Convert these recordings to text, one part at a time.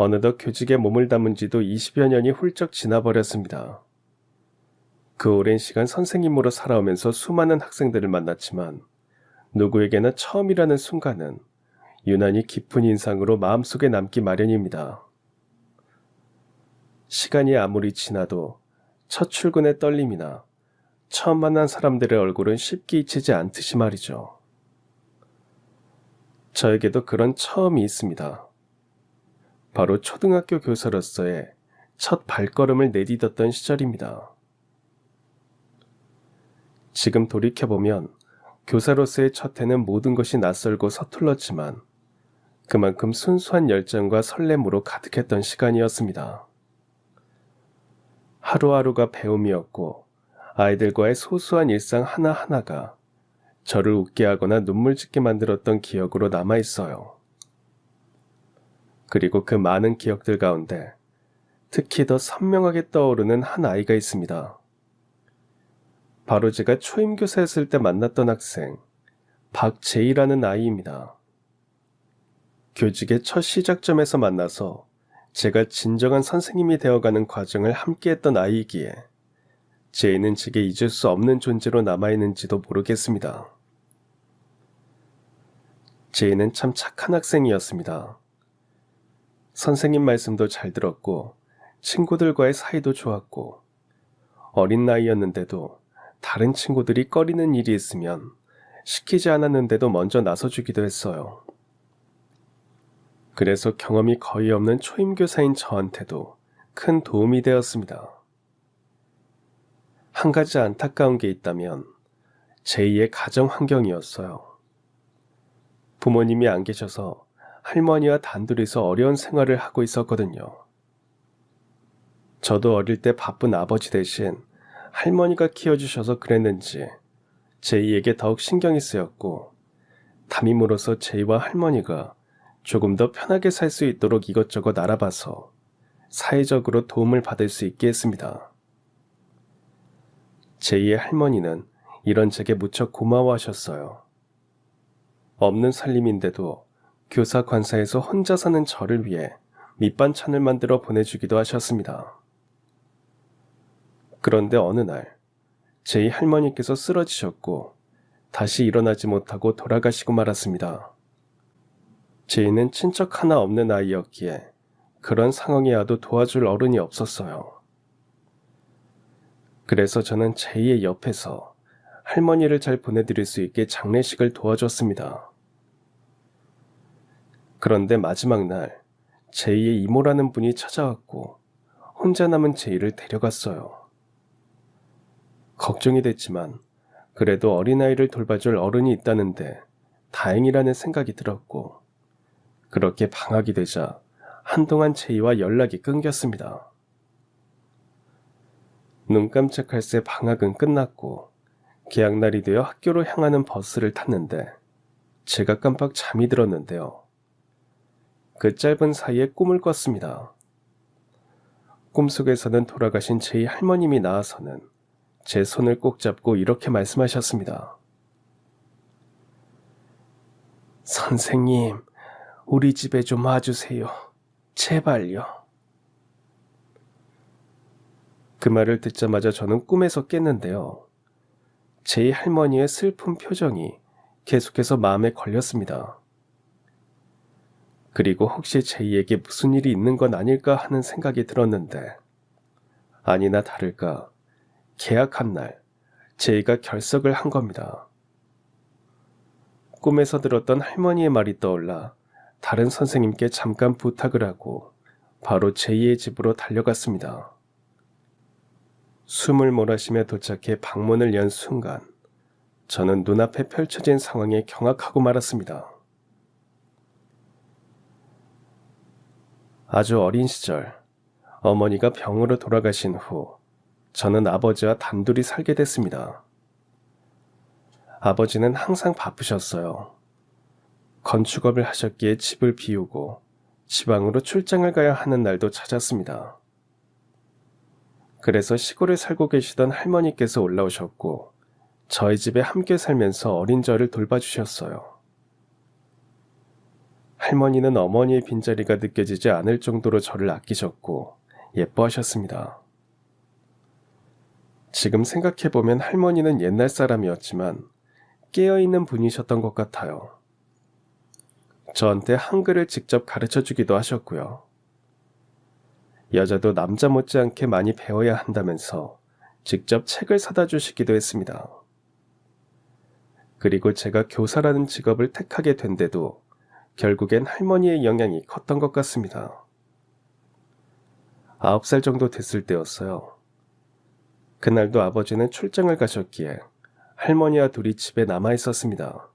어느덧 교직에 몸을 담은 지도 20여 년이 훌쩍 지나버렸습니다. 그 오랜 시간 선생님으로 살아오면서 수많은 학생들을 만났지만 누구에게나 처음이라는 순간은 유난히 깊은 인상으로 마음속에 남기 마련입니다. 시간이 아무리 지나도 첫 출근의 떨림이나 처음 만난 사람들의 얼굴은 쉽게 잊히지 않듯이 말이죠. 저에게도 그런 처음이 있습니다. 바로 초등학교 교사로서의 첫 발걸음을 내디뎠던 시절입니다. 지금 돌이켜보면 교사로서의 첫 해는 모든 것이 낯설고 서툴렀지만 그만큼 순수한 열정과 설렘으로 가득했던 시간이었습니다. 하루하루가 배움이었고 아이들과의 소소한 일상 하나하나가 저를 웃게 하거나 눈물 짓게 만들었던 기억으로 남아있어요. 그리고 그 많은 기억들 가운데 특히 더 선명하게 떠오르는 한 아이가 있습니다. 바로 제가 초임교사였을 때 만났던 학생, 박재희라는 아이입니다. 교직의 첫 시작점에서 만나서 제가 진정한 선생님이 되어가는 과정을 함께했던 아이이기에 제이는 제게 잊을 수 없는 존재로 남아있는지도 모르겠습니다. 제이는 참 착한 학생이었습니다. 선생님 말씀도 잘 들었고 친구들과의 사이도 좋았고 어린 나이였는데도 다른 친구들이 꺼리는 일이 있으면 시키지 않았는데도 먼저 나서주기도 했어요. 그래서 경험이 거의 없는 초임교사인 저한테도 큰 도움이 되었습니다. 한 가지 안타까운 게 있다면 제2의 가정 환경이었어요. 부모님이 안 계셔서 할머니와 단둘이서 어려운 생활을 하고 있었거든요. 저도 어릴 때 바쁜 아버지 대신 할머니가 키워주셔서 그랬는지 제이에게 더욱 신경이 쓰였고 담임으로서 제이와 할머니가 조금 더 편하게 살 수 있도록 이것저것 알아봐서 사회적으로 도움을 받을 수 있게 했습니다. 제이의 할머니는 이런 제게 무척 고마워하셨어요. 없는 살림인데도 교사 관사에서 혼자 사는 저를 위해 밑반찬을 만들어 보내주기도 하셨습니다. 그런데 어느 날 제이 할머니께서 쓰러지셨고 다시 일어나지 못하고 돌아가시고 말았습니다. 제이는 친척 하나 없는 아이였기에 그런 상황에 와도 도와줄 어른이 없었어요. 그래서 저는 제이의 옆에서 할머니를 잘 보내드릴 수 있게 장례식을 도와줬습니다. 그런데 마지막 날 제이의 이모라는 분이 찾아왔고 혼자 남은 제이를 데려갔어요. 걱정이 됐지만 그래도 어린아이를 돌봐줄 어른이 있다는데 다행이라는 생각이 들었고 그렇게 방학이 되자 한동안 제이와 연락이 끊겼습니다. 눈 깜짝할 새 방학은 끝났고 개학날이 되어 학교로 향하는 버스를 탔는데 제가 깜빡 잠이 들었는데요. 그 짧은 사이에 꿈을 꿨습니다. 꿈속에서는 돌아가신 제이 할머님이 나와서는 제 손을 꼭 잡고 이렇게 말씀하셨습니다. 선생님, 우리 집에 좀 와주세요. 제발요. 그 말을 듣자마자 저는 꿈에서 깼는데요. 제이 할머니의 슬픈 표정이 계속해서 마음에 걸렸습니다. 그리고 혹시 제이에게 무슨 일이 있는 건 아닐까 하는 생각이 들었는데 아니나 다를까 개학한 날 제이가 결석을 한 겁니다. 꿈에서 들었던 할머니의 말이 떠올라 다른 선생님께 잠깐 부탁을 하고 바로 제이의 집으로 달려갔습니다. 숨을 몰아쉬며 도착해 방문을 연 순간 저는 눈앞에 펼쳐진 상황에 경악하고 말았습니다. 아주 어린 시절 어머니가 병으로 돌아가신 후 저는 아버지와 단둘이 살게 됐습니다. 아버지는 항상 바쁘셨어요. 건축업을 하셨기에 집을 비우고 지방으로 출장을 가야 하는 날도 찾았습니다. 그래서 시골에 살고 계시던 할머니께서 올라오셨고 저희 집에 함께 살면서 어린 저를 돌봐주셨어요. 할머니는 어머니의 빈자리가 느껴지지 않을 정도로 저를 아끼셨고 예뻐하셨습니다. 지금 생각해보면 할머니는 옛날 사람이었지만 깨어있는 분이셨던 것 같아요. 저한테 한글을 직접 가르쳐주기도 하셨고요. 여자도 남자 못지않게 많이 배워야 한다면서 직접 책을 사다 주시기도 했습니다. 그리고 제가 교사라는 직업을 택하게 된 데도 결국엔 할머니의 영향이 컸던 것 같습니다. 9살 정도 됐을 때였어요. 그날도 아버지는 출장을 가셨기에 할머니와 둘이 집에 남아 있었습니다.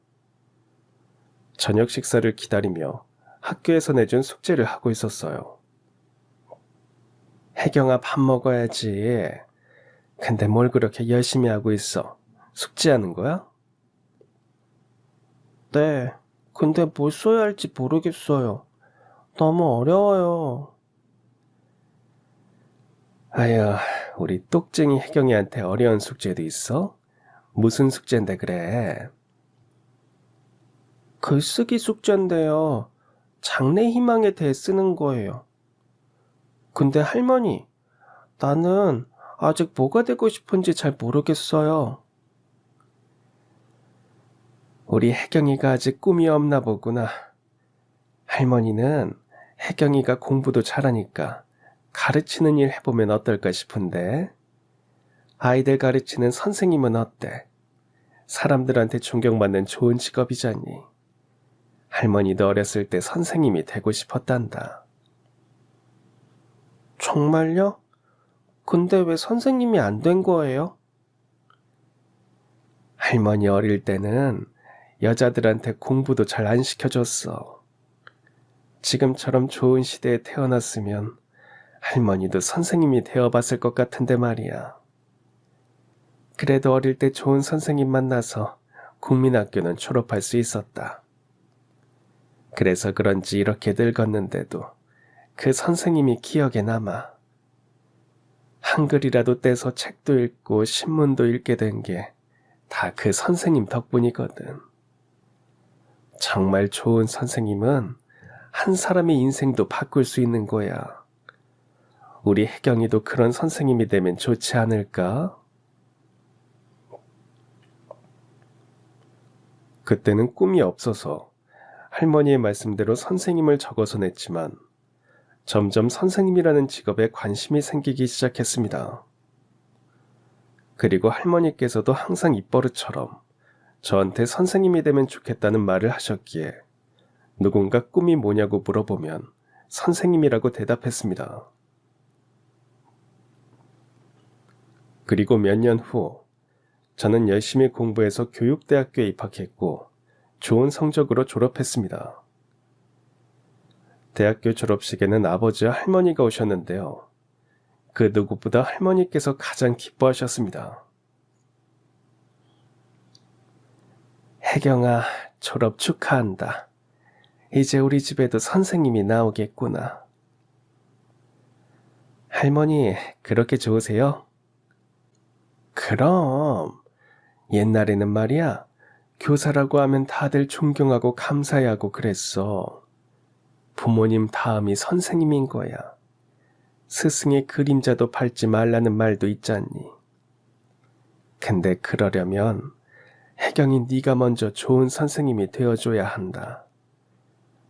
저녁 식사를 기다리며 학교에서 내준 숙제를 하고 있었어요. 혜경아, 밥 먹어야지. 근데 뭘 그렇게 열심히 하고 있어? 숙제하는 거야? 네, 근데 뭘 써야 할지 모르겠어요. 너무 어려워요. 아휴, 우리 똑쟁이 혜경이한테 어려운 숙제도 있어? 무슨 숙제인데 그래? 글쓰기 숙제인데요. 장래 희망에 대해 쓰는 거예요. 근데 할머니, 나는 아직 뭐가 되고 싶은지 잘 모르겠어요. 우리 혜경이가 아직 꿈이 없나 보구나. 할머니는 혜경이가 공부도 잘하니까 가르치는 일 해보면 어떨까 싶은데. 아이들 가르치는 선생님은 어때? 사람들한테 존경받는 좋은 직업이잖니. 할머니도 어렸을 때 선생님이 되고 싶었단다. 정말요? 근데 왜 선생님이 안 된 거예요? 할머니 어릴 때는 여자들한테 공부도 잘 안 시켜줬어. 지금처럼 좋은 시대에 태어났으면 할머니도 선생님이 되어봤을 것 같은데 말이야. 그래도 어릴 때 좋은 선생님 만나서 국민학교는 졸업할 수 있었다. 그래서 그런지 이렇게 늙었는데도 그 선생님이 기억에 남아. 한글이라도 떼서 책도 읽고 신문도 읽게 된 게 다 그 선생님 덕분이거든. 정말 좋은 선생님은 한 사람의 인생도 바꿀 수 있는 거야. 우리 혜경이도 그런 선생님이 되면 좋지 않을까? 그때는 꿈이 없어서 할머니의 말씀대로 선생님을 적어서 냈지만 점점 선생님이라는 직업에 관심이 생기기 시작했습니다. 그리고 할머니께서도 항상 입버릇처럼 저한테 선생님이 되면 좋겠다는 말을 하셨기에 누군가 꿈이 뭐냐고 물어보면 선생님이라고 대답했습니다. 그리고 몇 년 후 저는 열심히 공부해서 교육대학교에 입학했고 좋은 성적으로 졸업했습니다. 대학교 졸업식에는 아버지와 할머니가 오셨는데요. 그 누구보다 할머니께서 가장 기뻐하셨습니다. 혜경아, 졸업 축하한다. 이제 우리 집에도 선생님이 나오겠구나. 할머니, 그렇게 좋으세요? 그럼, 옛날에는 말이야, 교사라고 하면 다들 존경하고 감사해하고 그랬어. 부모님 다음이 선생님인 거야. 스승의 그림자도 밟지 말라는 말도 있잖니. 근데 그러려면 혜경이 네가 먼저 좋은 선생님이 되어줘야 한다.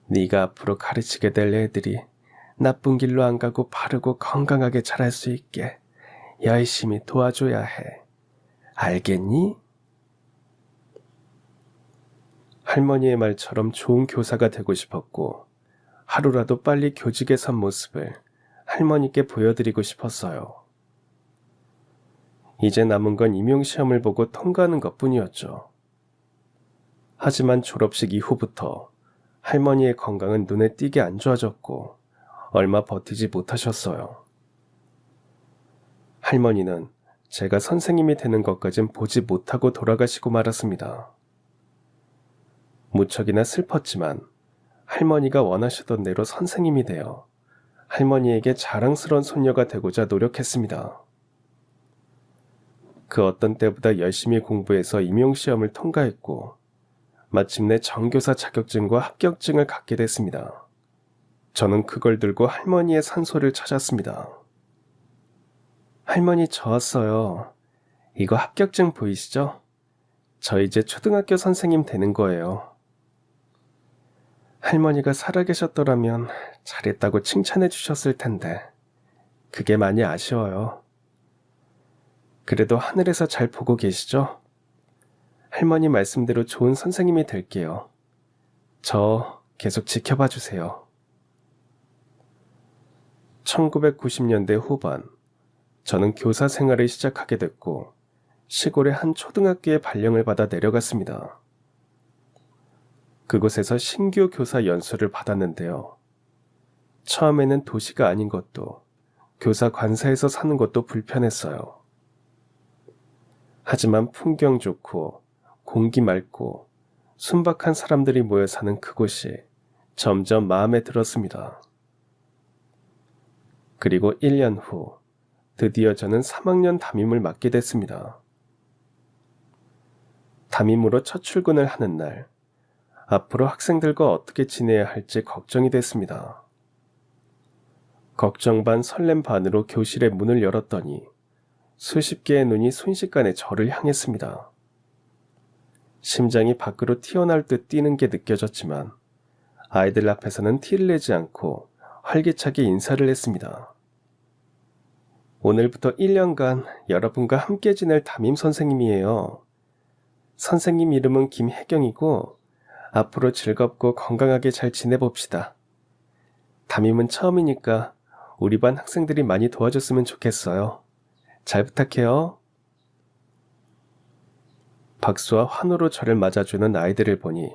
네가 앞으로 가르치게 될 애들이 나쁜 길로 안 가고 바르고 건강하게 자랄 수 있게 열심히 도와줘야 해. 알겠니? 할머니의 말처럼 좋은 교사가 되고 싶었고 하루라도 빨리 교직에 선 모습을 할머니께 보여드리고 싶었어요. 이제 남은 건 임용시험을 보고 통과하는 것뿐이었죠. 하지만 졸업식 이후부터 할머니의 건강은 눈에 띄게 안 좋아졌고 얼마 버티지 못하셨어요. 할머니는 제가 선생님이 되는 것까진 보지 못하고 돌아가시고 말았습니다. 무척이나 슬펐지만 할머니가 원하시던 대로 선생님이 되어 할머니에게 자랑스러운 손녀가 되고자 노력했습니다. 그 어떤 때보다 열심히 공부해서 임용시험을 통과했고 마침내 정교사 자격증과 합격증을 갖게 됐습니다. 저는 그걸 들고 할머니의 산소를 찾았습니다. 할머니, 저 왔어요. 이거 합격증 보이시죠? 저 이제 초등학교 선생님 되는 거예요. 할머니가 살아계셨더라면 잘했다고 칭찬해 주셨을 텐데 그게 많이 아쉬워요. 그래도 하늘에서 잘 보고 계시죠? 할머니 말씀대로 좋은 선생님이 될게요. 저 계속 지켜봐 주세요. 1990년대 후반, 저는 교사 생활을 시작하게 됐고 시골의 한 초등학교에 발령을 받아 내려갔습니다. 그곳에서 신규 교사 연수를 받았는데요. 처음에는 도시가 아닌 것도, 교사 관사에서 사는 것도 불편했어요. 하지만 풍경 좋고 공기 맑고 순박한 사람들이 모여 사는 그곳이 점점 마음에 들었습니다. 그리고 1년 후 드디어 저는 3학년 담임을 맡게 됐습니다. 담임으로 첫 출근을 하는 날, 앞으로 학생들과 어떻게 지내야 할지 걱정이 됐습니다. 걱정 반 설렘 반으로 교실의 문을 열었더니 수십 개의 눈이 순식간에 저를 향했습니다. 심장이 밖으로 튀어나올 듯 뛰는 게 느껴졌지만 아이들 앞에서는 티를 내지 않고 활기차게 인사를 했습니다. 오늘부터 1년간 여러분과 함께 지낼 담임 선생님이에요. 선생님 이름은 김혜경이고 앞으로 즐겁고 건강하게 잘 지내봅시다. 담임은 처음이니까 우리 반 학생들이 많이 도와줬으면 좋겠어요. 잘 부탁해요. 박수와 환호로 저를 맞아주는 아이들을 보니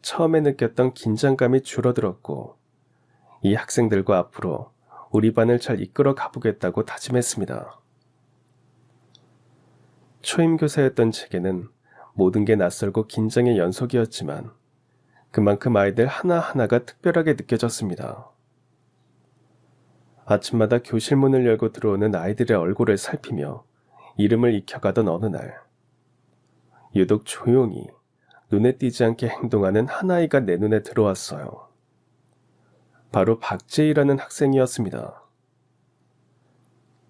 처음에 느꼈던 긴장감이 줄어들었고 이 학생들과 앞으로 우리 반을 잘 이끌어 가보겠다고 다짐했습니다. 초임교사였던 제게는 모든 게 낯설고 긴장의 연속이었지만 그만큼 아이들 하나하나가 특별하게 느껴졌습니다. 아침마다 교실 문을 열고 들어오는 아이들의 얼굴을 살피며 이름을 익혀가던 어느 날, 유독 조용히 눈에 띄지 않게 행동하는 한 아이가 내 눈에 들어왔어요. 바로 박재희라는 학생이었습니다.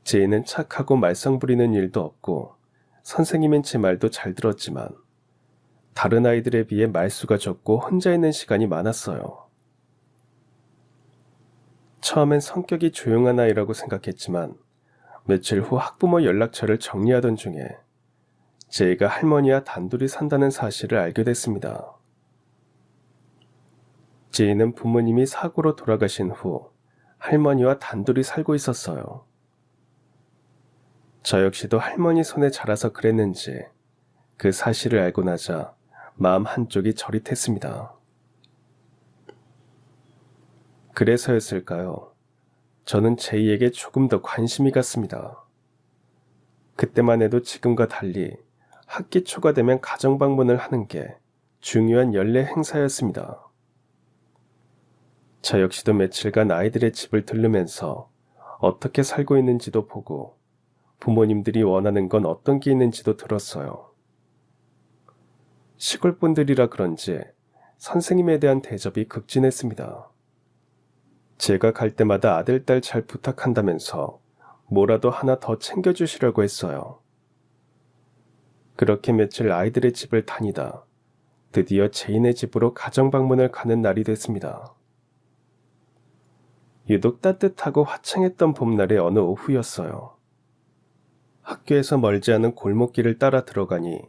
제이는 착하고 말썽 부리는 일도 없고 선생님인 제 말도 잘 들었지만 다른 아이들에 비해 말수가 적고 혼자 있는 시간이 많았어요. 처음엔 성격이 조용한 아이라고 생각했지만 며칠 후 학부모 연락처를 정리하던 중에 제이가 할머니와 단둘이 산다는 사실을 알게 됐습니다. 제이는 부모님이 사고로 돌아가신 후 할머니와 단둘이 살고 있었어요. 저 역시도 할머니 손에 자라서 그랬는지 그 사실을 알고 나자 마음 한쪽이 저릿했습니다. 그래서였을까요? 저는 제이에게 조금 더 관심이 갔습니다. 그때만 해도 지금과 달리 학기 초가 되면 가정 방문을 하는 게 중요한 연례 행사였습니다. 저 역시도 며칠간 아이들의 집을 들르면서 어떻게 살고 있는지도 보고 부모님들이 원하는 건 어떤 게 있는지도 들었어요. 시골분들이라 그런지 선생님에 대한 대접이 극진했습니다. 제가 갈 때마다 아들, 딸 잘 부탁한다면서 뭐라도 하나 더 챙겨주시려고 했어요. 그렇게 며칠 아이들의 집을 다니다 드디어 제인의 집으로 가정방문을 가는 날이 됐습니다. 유독 따뜻하고 화창했던 봄날의 어느 오후였어요. 학교에서 멀지 않은 골목길을 따라 들어가니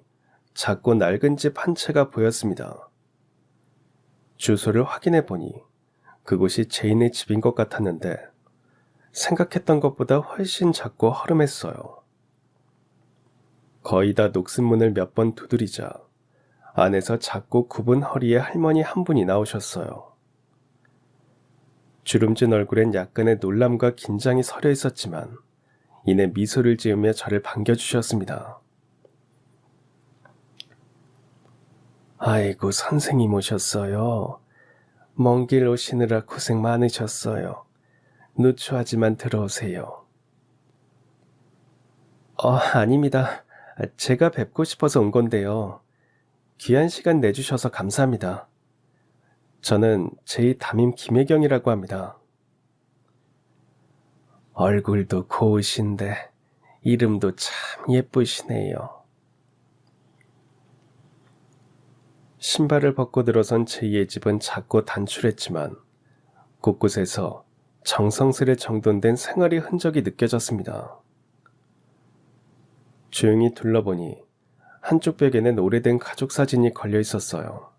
작고 낡은 집 한 채가 보였습니다. 주소를 확인해 보니 그곳이 제인의 집인 것 같았는데 생각했던 것보다 훨씬 작고 허름했어요. 거의 다 녹슨 문을 몇 번 두드리자 안에서 작고 굽은 허리의 할머니 한 분이 나오셨어요. 주름진 얼굴엔 약간의 놀람과 긴장이 서려 있었지만 이내 미소를 지으며 저를 반겨주셨습니다. 아이고, 선생님 오셨어요. 먼 길 오시느라 고생 많으셨어요. 누추하지만 들어오세요. 아닙니다. 제가 뵙고 싶어서 온 건데요. 귀한 시간 내주셔서 감사합니다. 저는 제2 담임 김혜경이라고 합니다. 얼굴도 고우신데 이름도 참 예쁘시네요. 신발을 벗고 들어선 제2의 집은 작고 단출했지만 곳곳에서 정성스레 정돈된 생활의 흔적이 느껴졌습니다. 조용히 둘러보니 한쪽 벽에는 오래된 가족 사진이 걸려 있었어요.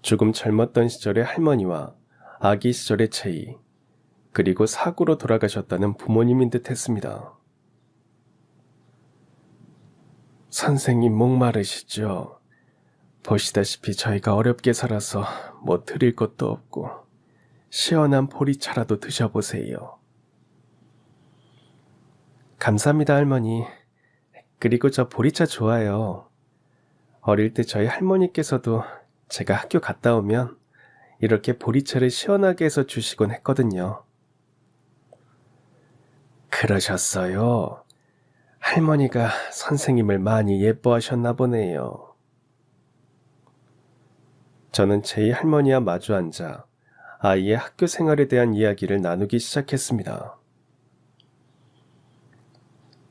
조금 젊었던 시절의 할머니와 아기 시절의 제2, 그리고 사고로 돌아가셨다는 부모님인 듯 했습니다. 선생님 목마르시죠? 보시다시피 저희가 어렵게 살아서 뭐 드릴 것도 없고 시원한 보리차라도 드셔보세요. 감사합니다, 할머니. 그리고 저 보리차 좋아요. 어릴 때 저희 할머니께서도 제가 학교 갔다 오면 이렇게 보리차를 시원하게 해서 주시곤 했거든요. 그러셨어요. 할머니가 선생님을 많이 예뻐하셨나 보네요. 저는 제2 할머니와 마주 앉아 아이의 학교 생활에 대한 이야기를 나누기 시작했습니다.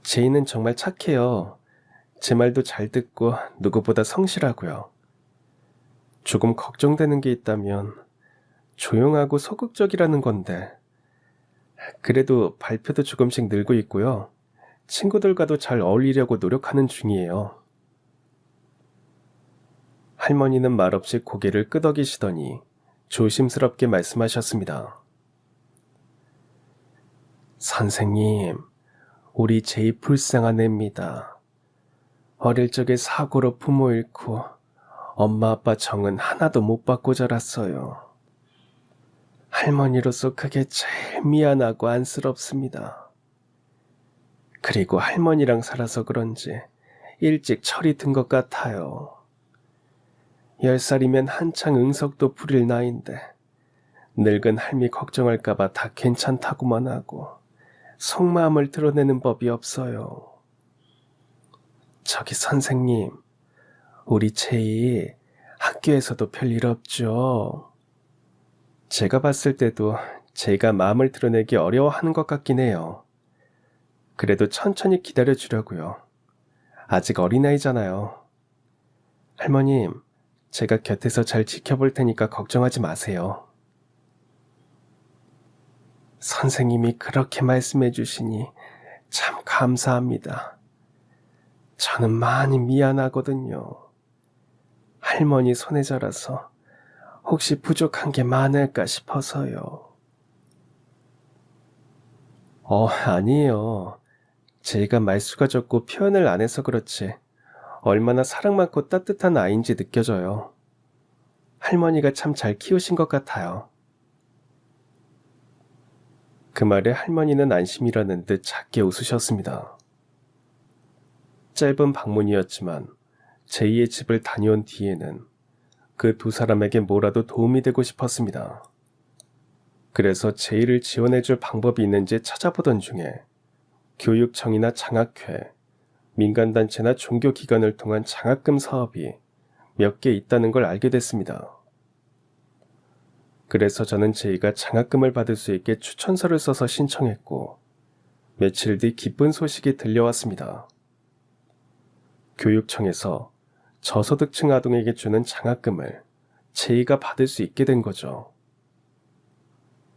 제2는 정말 착해요. 제 말도 잘 듣고 누구보다 성실하고요. 조금 걱정되는 게 있다면 조용하고 소극적이라는 건데, 그래도 발표도 조금씩 늘고 있고요. 친구들과도 잘 어울리려고 노력하는 중이에요. 할머니는 말없이 고개를 끄덕이시더니 조심스럽게 말씀하셨습니다. 선생님, 우리 제2 불쌍한 애입니다. 어릴 적에 사고로 부모 잃고 엄마 아빠 정은 하나도 못 받고 자랐어요. 할머니로서 그게 제일 미안하고 안쓰럽습니다. 그리고 할머니랑 살아서 그런지 일찍 철이 든 것 같아요. 10살이면 한창 응석도 부릴 나이인데 늙은 할미 걱정할까봐 다 괜찮다고만 하고 속마음을 드러내는 법이 없어요. 저기 선생님, 우리 제2 학교에서도 별일 없죠? 제가 봤을 때도 제가 마음을 드러내기 어려워하는 것 같긴 해요. 그래도 천천히 기다려주려고요. 아직 어린아이잖아요. 할머님, 제가 곁에서 잘 지켜볼 테니까 걱정하지 마세요. 선생님이 그렇게 말씀해 주시니 참 감사합니다. 저는 많이 미안하거든요. 할머니 손에 자라서 혹시 부족한 게 많을까 싶어서요. 아니에요. 제가 말수가 적고 표현을 안 해서 그렇지 얼마나 사랑 많고 따뜻한 아이인지 느껴져요. 할머니가 참 잘 키우신 것 같아요. 그 말에 할머니는 안심이라는 듯 작게 웃으셨습니다. 짧은 방문이었지만 제2의 집을 다녀온 뒤에는 그 두 사람에게 뭐라도 도움이 되고 싶었습니다. 그래서 제2를 지원해줄 방법이 있는지 찾아보던 중에 교육청이나 장학회, 민간단체나 종교기관을 통한 장학금 사업이 몇 개 있다는 걸 알게 됐습니다. 그래서 저는 제2가 장학금을 받을 수 있게 추천서를 써서 신청했고 며칠 뒤 기쁜 소식이 들려왔습니다. 교육청에서 저소득층 아동에게 주는 장학금을 제2가 받을 수 있게 된 거죠.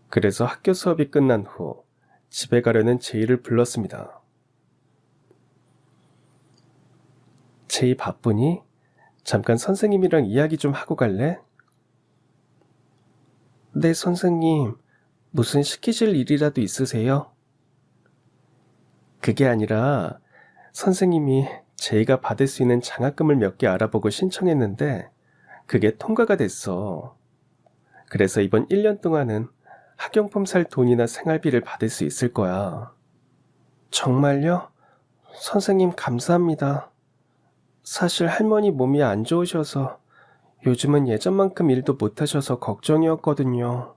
그래서 학교 수업이 끝난 후 집에 가려는 제2를 불렀습니다. 제2 바쁘니? 잠깐 선생님이랑 이야기 좀 하고 갈래? 네, 선생님. 무슨 시키실 일이라도 있으세요? 그게 아니라 선생님이 제2가 받을 수 있는 장학금을 몇 개 알아보고 신청했는데 그게 통과가 됐어. 그래서 이번 1년 동안은 학용품 살 돈이나 생활비를 받을 수 있을 거야. 정말요? 선생님 감사합니다. 사실 할머니 몸이 안 좋으셔서 요즘은 예전만큼 일도 못하셔서 걱정이었거든요.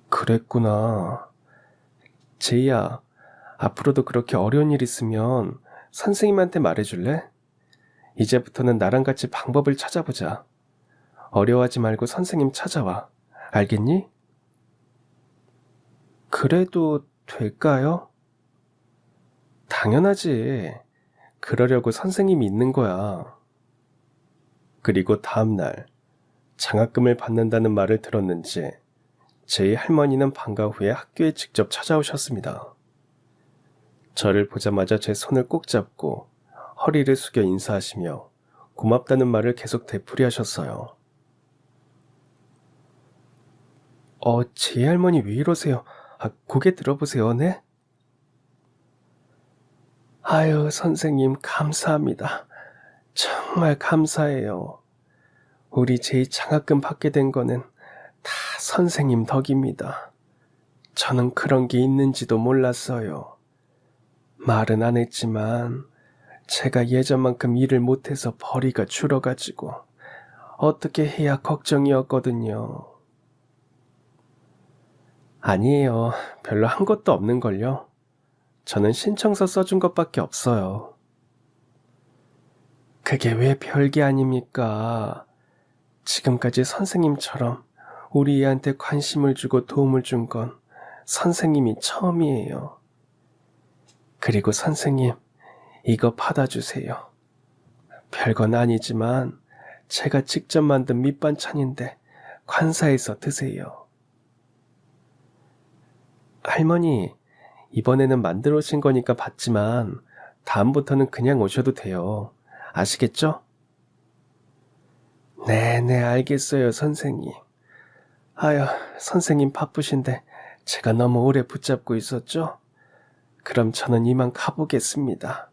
그랬구나. 제이야, 앞으로도 그렇게 어려운 일 있으면 선생님한테 말해줄래? 이제부터는 나랑 같이 방법을 찾아보자. 어려워하지 말고 선생님 찾아와. 알겠니? 그래도 될까요? 당연하지. 그러려고 선생님이 있는 거야. 그리고 다음날 장학금을 받는다는 말을 들었는지 제이 할머니는 방과 후에 학교에 직접 찾아오셨습니다. 저를 보자마자 제 손을 꼭 잡고 허리를 숙여 인사하시며 고맙다는 말을 계속 되풀이하셨어요. 제이 할머니 왜 이러세요? 고개 들어보세요, 네? 아유, 선생님 감사합니다. 정말 감사해요. 우리 제이 장학금 받게 된 거는 다 선생님 덕입니다. 저는 그런 게 있는지도 몰랐어요. 말은 안 했지만 제가 예전만큼 일을 못해서 벌이가 줄어가지고 어떻게 해야 걱정이었거든요. 아니에요. 별로 한 것도 없는걸요. 저는 신청서 써준 것밖에 없어요. 그게 왜 별게 아닙니까? 지금까지 선생님처럼 우리 애한테 관심을 주고 도움을 준 건 선생님이 처음이에요. 그리고 선생님, 이거 받아주세요. 별건 아니지만 제가 직접 만든 밑반찬인데 관사해서 드세요. 할머니, 이번에는 만들어 오신 거니까 받지만 다음부터는 그냥 오셔도 돼요. 아시겠죠? 네네, 알겠어요, 선생님. 아휴, 선생님 바쁘신데 제가 너무 오래 붙잡고 있었죠? 그럼 저는 이만 가보겠습니다.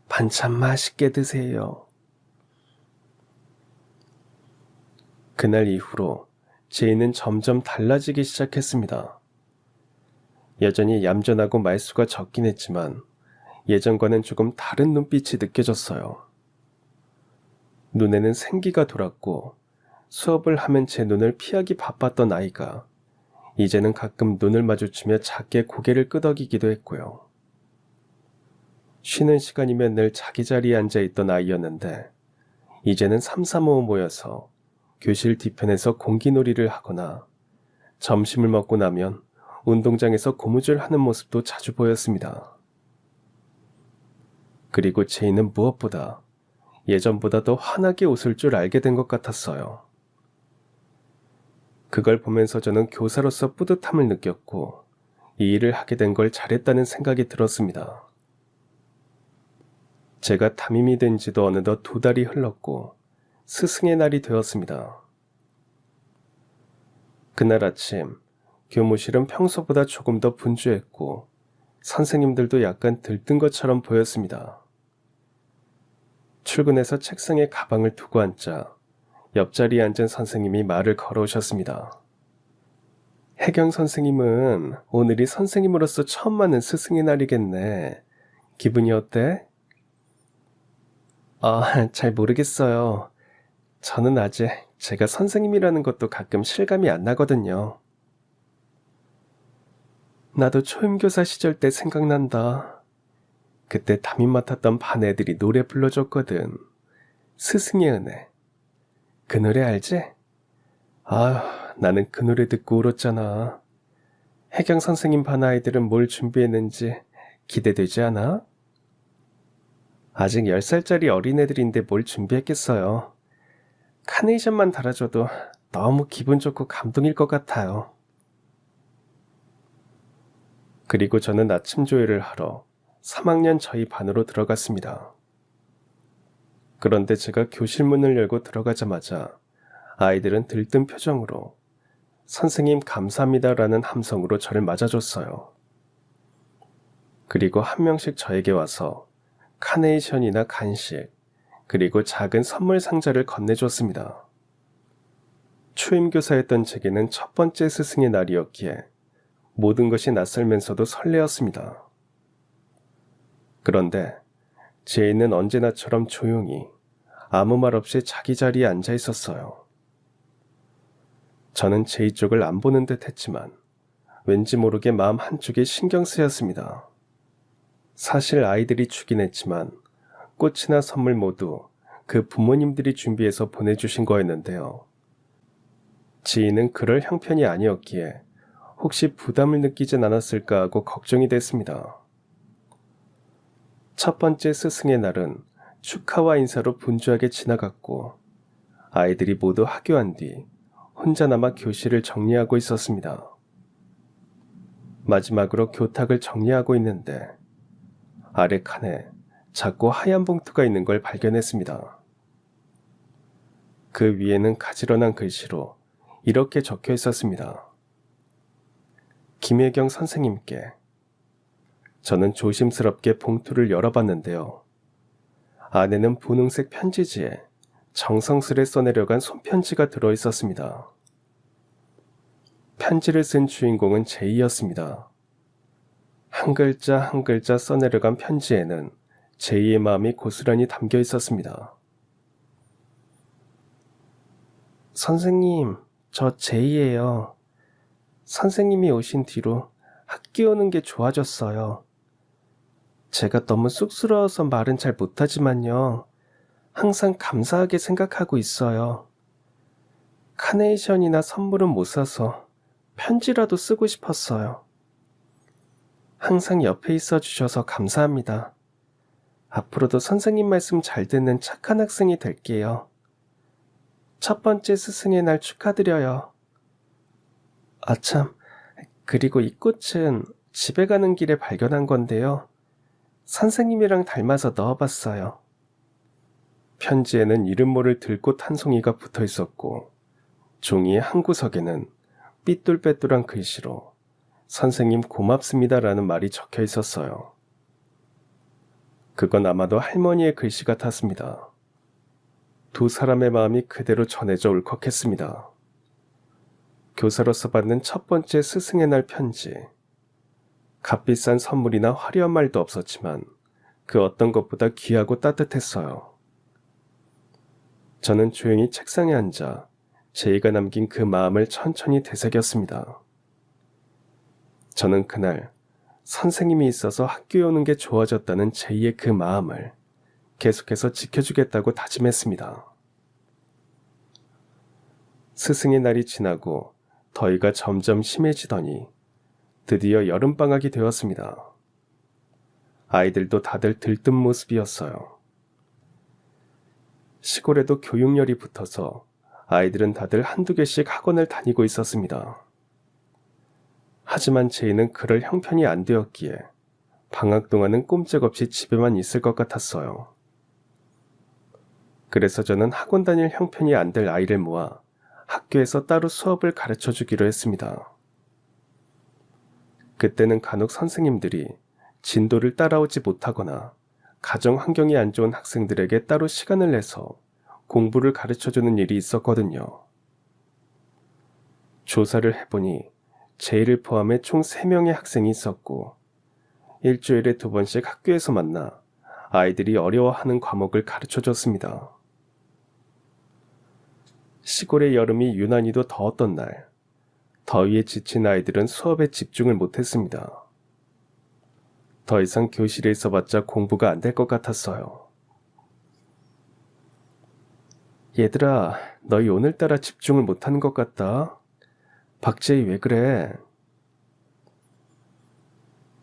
반찬 맛있게 드세요. 그날 이후로 제이는 점점 달라지기 시작했습니다. 여전히 얌전하고 말수가 적긴 했지만 예전과는 조금 다른 눈빛이 느껴졌어요. 눈에는 생기가 돌았고 수업을 하면 제 눈을 피하기 바빴던 아이가 이제는 가끔 눈을 마주치며 작게 고개를 끄덕이기도 했고요. 쉬는 시간이면 늘 자기 자리에 앉아있던 아이였는데 이제는 삼삼오오 모여서 교실 뒤편에서 공기놀이를 하거나 점심을 먹고 나면 운동장에서 고무줄 하는 모습도 자주 보였습니다. 그리고 제이는 무엇보다 예전보다 더 환하게 웃을 줄 알게 된 것 같았어요. 그걸 보면서 저는 교사로서 뿌듯함을 느꼈고 이 일을 하게 된 걸 잘했다는 생각이 들었습니다. 제가 담임이 된 지도 어느덧 2달이 흘렀고 스승의 날이 되었습니다. 그날 아침 교무실은 평소보다 조금 더 분주했고 선생님들도 약간 들뜬 것처럼 보였습니다. 출근해서 책상에 가방을 두고 앉자 옆자리에 앉은 선생님이 말을 걸어오셨습니다. 혜경 선생님은 오늘이 선생님으로서 처음 맞는 스승의 날이겠네. 기분이 어때? 잘 모르겠어요. 저는 아직 제가 선생님이라는 것도 가끔 실감이 안 나거든요. 나도 초임교사 시절 때 생각난다. 그때 담임 맡았던 반 애들이 노래 불러줬거든. 스승의 은혜. 그 노래 알지? 나는 그 노래 듣고 울었잖아. 혜경 선생님 반 아이들은 뭘 준비했는지 기대되지 않아? 아직 10살짜리 어린애들인데 뭘 준비했겠어요. 카네이션만 달아줘도 너무 기분 좋고 감동일 것 같아요. 그리고 저는 아침 조회를 하러 3학년 저희 반으로 들어갔습니다. 그런데 제가 교실 문을 열고 들어가자마자 아이들은 들뜬 표정으로 선생님 감사합니다라는 함성으로 저를 맞아줬어요. 그리고 한 명씩 저에게 와서 카네이션이나 간식, 그리고 작은 선물 상자를 건네줬습니다. 초임교사였던 제게는 첫 번째 스승의 날이었기에 모든 것이 낯설면서도 설레었습니다. 그런데 제이는 언제나처럼 조용히 아무 말 없이 자기 자리에 앉아 있었어요. 저는 제이 쪽을 안 보는 듯 했지만 왠지 모르게 마음 한쪽이 신경 쓰였습니다. 사실 아이들이 주긴 했지만 꽃이나 선물 모두 그 부모님들이 준비해서 보내주신 거였는데요. 지인은 그럴 형편이 아니었기에 혹시 부담을 느끼진 않았을까 하고 걱정이 됐습니다. 첫 번째 스승의 날은 축하와 인사로 분주하게 지나갔고 아이들이 모두 하교한 뒤 혼자 남아 교실을 정리하고 있었습니다. 마지막으로 교탁을 정리하고 있는데 아래 칸에 작고 하얀 봉투가 있는 걸 발견했습니다. 그 위에는 가지런한 글씨로 이렇게 적혀 있었습니다. 김혜경 선생님께. 저는 조심스럽게 봉투를 열어봤는데요. 안에는 분홍색 편지지에 정성스레 써내려간 손편지가 들어있었습니다. 편지를 쓴 주인공은 제이였습니다. 한 글자 한 글자 써내려간 편지에는 제이의 마음이 고스란히 담겨 있었습니다. 선생님, 저 제이예요. 선생님이 오신 뒤로 학교 오는 게 좋아졌어요. 제가 너무 쑥스러워서 말은 잘 못하지만요. 항상 감사하게 생각하고 있어요. 카네이션이나 선물은 못 사서 편지라도 쓰고 싶었어요. 항상 옆에 있어 주셔서 감사합니다. 앞으로도 선생님 말씀 잘 듣는 착한 학생이 될게요. 첫 번째 스승의 날 축하드려요. 아참, 그리고 이 꽃은 집에 가는 길에 발견한 건데요. 선생님이랑 닮아서 넣어봤어요. 편지에는 이름 모를 들꽃 한 송이가 붙어 있었고 종이의 한 구석에는 삐뚤빼뚤한 글씨로 선생님 고맙습니다라는 말이 적혀 있었어요. 그건 아마도 할머니의 글씨 같았습니다. 두 사람의 마음이 그대로 전해져 울컥했습니다. 교사로서 받는 첫 번째 스승의 날 편지. 값비싼 선물이나 화려한 말도 없었지만 그 어떤 것보다 귀하고 따뜻했어요. 저는 조용히 책상에 앉아 제이가 남긴 그 마음을 천천히 되새겼습니다. 저는 그날 선생님이 있어서 학교에 오는 게 좋아졌다는 제이의 그 마음을 계속해서 지켜주겠다고 다짐했습니다. 스승의 날이 지나고 더위가 점점 심해지더니 드디어 여름방학이 되었습니다. 아이들도 다들 들뜬 모습이었어요. 시골에도 교육열이 붙어서 아이들은 다들 한두 개씩 학원을 다니고 있었습니다. 하지만 제이는 그럴 형편이 안 되었기에 방학 동안은 꼼짝없이 집에만 있을 것 같았어요. 그래서 저는 학원 다닐 형편이 안 될 아이를 모아 학교에서 따로 수업을 가르쳐 주기로 했습니다. 그때는 간혹 선생님들이 진도를 따라오지 못하거나 가정 환경이 안 좋은 학생들에게 따로 시간을 내서 공부를 가르쳐주는 일이 있었거든요. 조사를 해보니 제이를 포함해 총 3명의 학생이 있었고 일주일에 2번씩 학교에서 만나 아이들이 어려워하는 과목을 가르쳐줬습니다. 시골의 여름이 유난히도 더웠던 날, 더위에 지친 아이들은 수업에 집중을 못했습니다. 더 이상 교실에 있어봤자 공부가 안 될 것 같았어요. 얘들아, 너희 오늘따라 집중을 못하는 것 같다. 박제이 왜 그래?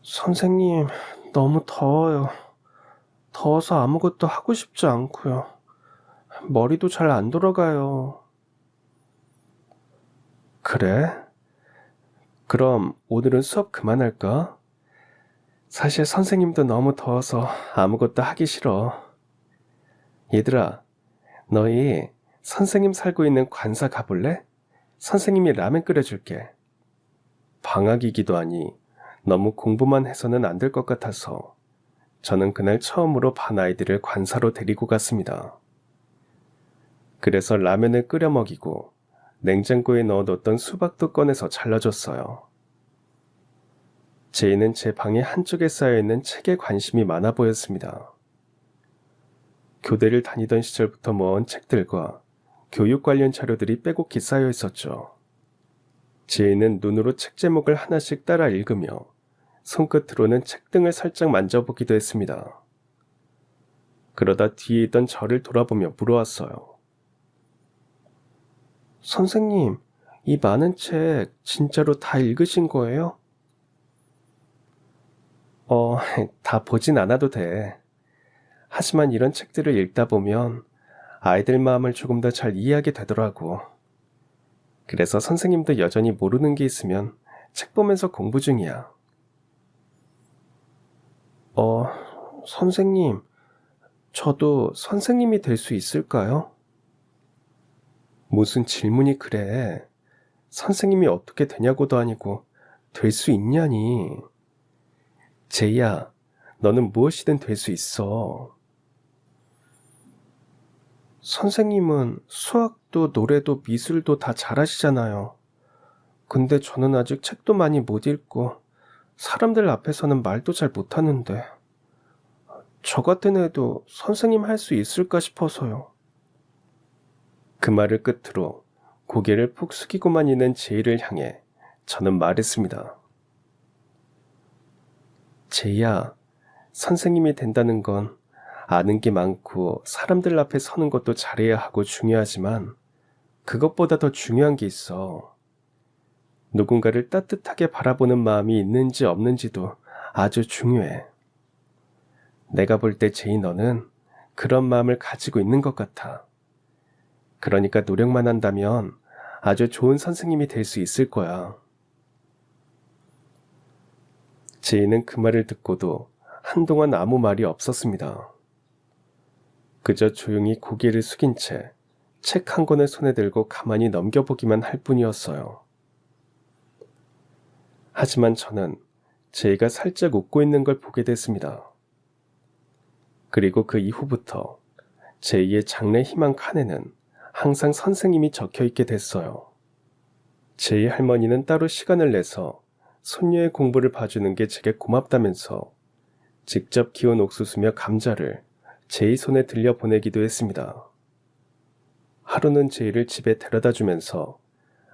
선생님, 너무 더워요. 더워서 아무것도 하고 싶지 않고요. 머리도 잘 안 돌아가요. 그래? 그럼 오늘은 수업 그만할까? 사실 선생님도 너무 더워서 아무것도 하기 싫어. 얘들아, 너희 선생님 살고 있는 관사 가볼래? 선생님이 라면 끓여줄게. 방학이기도 하니 너무 공부만 해서는 안 될 것 같아서 저는 그날 처음으로 반 아이들을 관사로 데리고 갔습니다. 그래서 라면을 끓여 먹이고 냉장고에 넣어뒀던 수박도 꺼내서 잘라줬어요. 제이는 제 방의 한쪽에 쌓여있는 책에 관심이 많아 보였습니다. 교대를 다니던 시절부터 모은 책들과 교육 관련 자료들이 빼곡히 쌓여 있었죠. 제이는 눈으로 책 제목을 하나씩 따라 읽으며 손끝으로는 책 등을 살짝 만져보기도 했습니다. 그러다 뒤에 있던 저를 돌아보며 물어왔어요. 선생님, 이 많은 책 진짜로 다 읽으신 거예요? 다 보진 않아도 돼. 하지만 이런 책들을 읽다 보면 아이들 마음을 조금 더 잘 이해하게 되더라고. 그래서 선생님도 여전히 모르는 게 있으면 책 보면서 공부 중이야. 선생님, 저도 선생님이 될 수 있을까요? 무슨 질문이 그래? 선생님이 어떻게 되냐고도 아니고 될 수 있냐니. 제이야, 너는 무엇이든 될 수 있어. 선생님은 수학도 노래도 미술도 다 잘하시잖아요. 근데 저는 아직 책도 많이 못 읽고 사람들 앞에서는 말도 잘 못하는데 저 같은 애도 선생님 할 수 있을까 싶어서요. 그 말을 끝으로 고개를 푹 숙이고만 있는 제이를 향해 저는 말했습니다. 제이야, 선생님이 된다는 건 아는 게 많고 사람들 앞에 서는 것도 잘해야 하고 중요하지만 그것보다 더 중요한 게 있어. 누군가를 따뜻하게 바라보는 마음이 있는지 없는지도 아주 중요해. 내가 볼 때 제이 너는 그런 마음을 가지고 있는 것 같아. 그러니까 노력만 한다면 아주 좋은 선생님이 될 수 있을 거야. 제이는 그 말을 듣고도 한동안 아무 말이 없었습니다. 그저 조용히 고개를 숙인 채 책 한 권을 손에 들고 가만히 넘겨보기만 할 뿐이었어요. 하지만 저는 제이가 살짝 웃고 있는 걸 보게 됐습니다. 그리고 그 이후부터 제이의 장래 희망 칸에는 항상 선생님이 적혀 있게 됐어요. 제이 할머니는 따로 시간을 내서 손녀의 공부를 봐주는 게 제게 고맙다면서 직접 키운 옥수수며 감자를 제이 손에 들려 보내기도 했습니다. 하루는 제이를 집에 데려다 주면서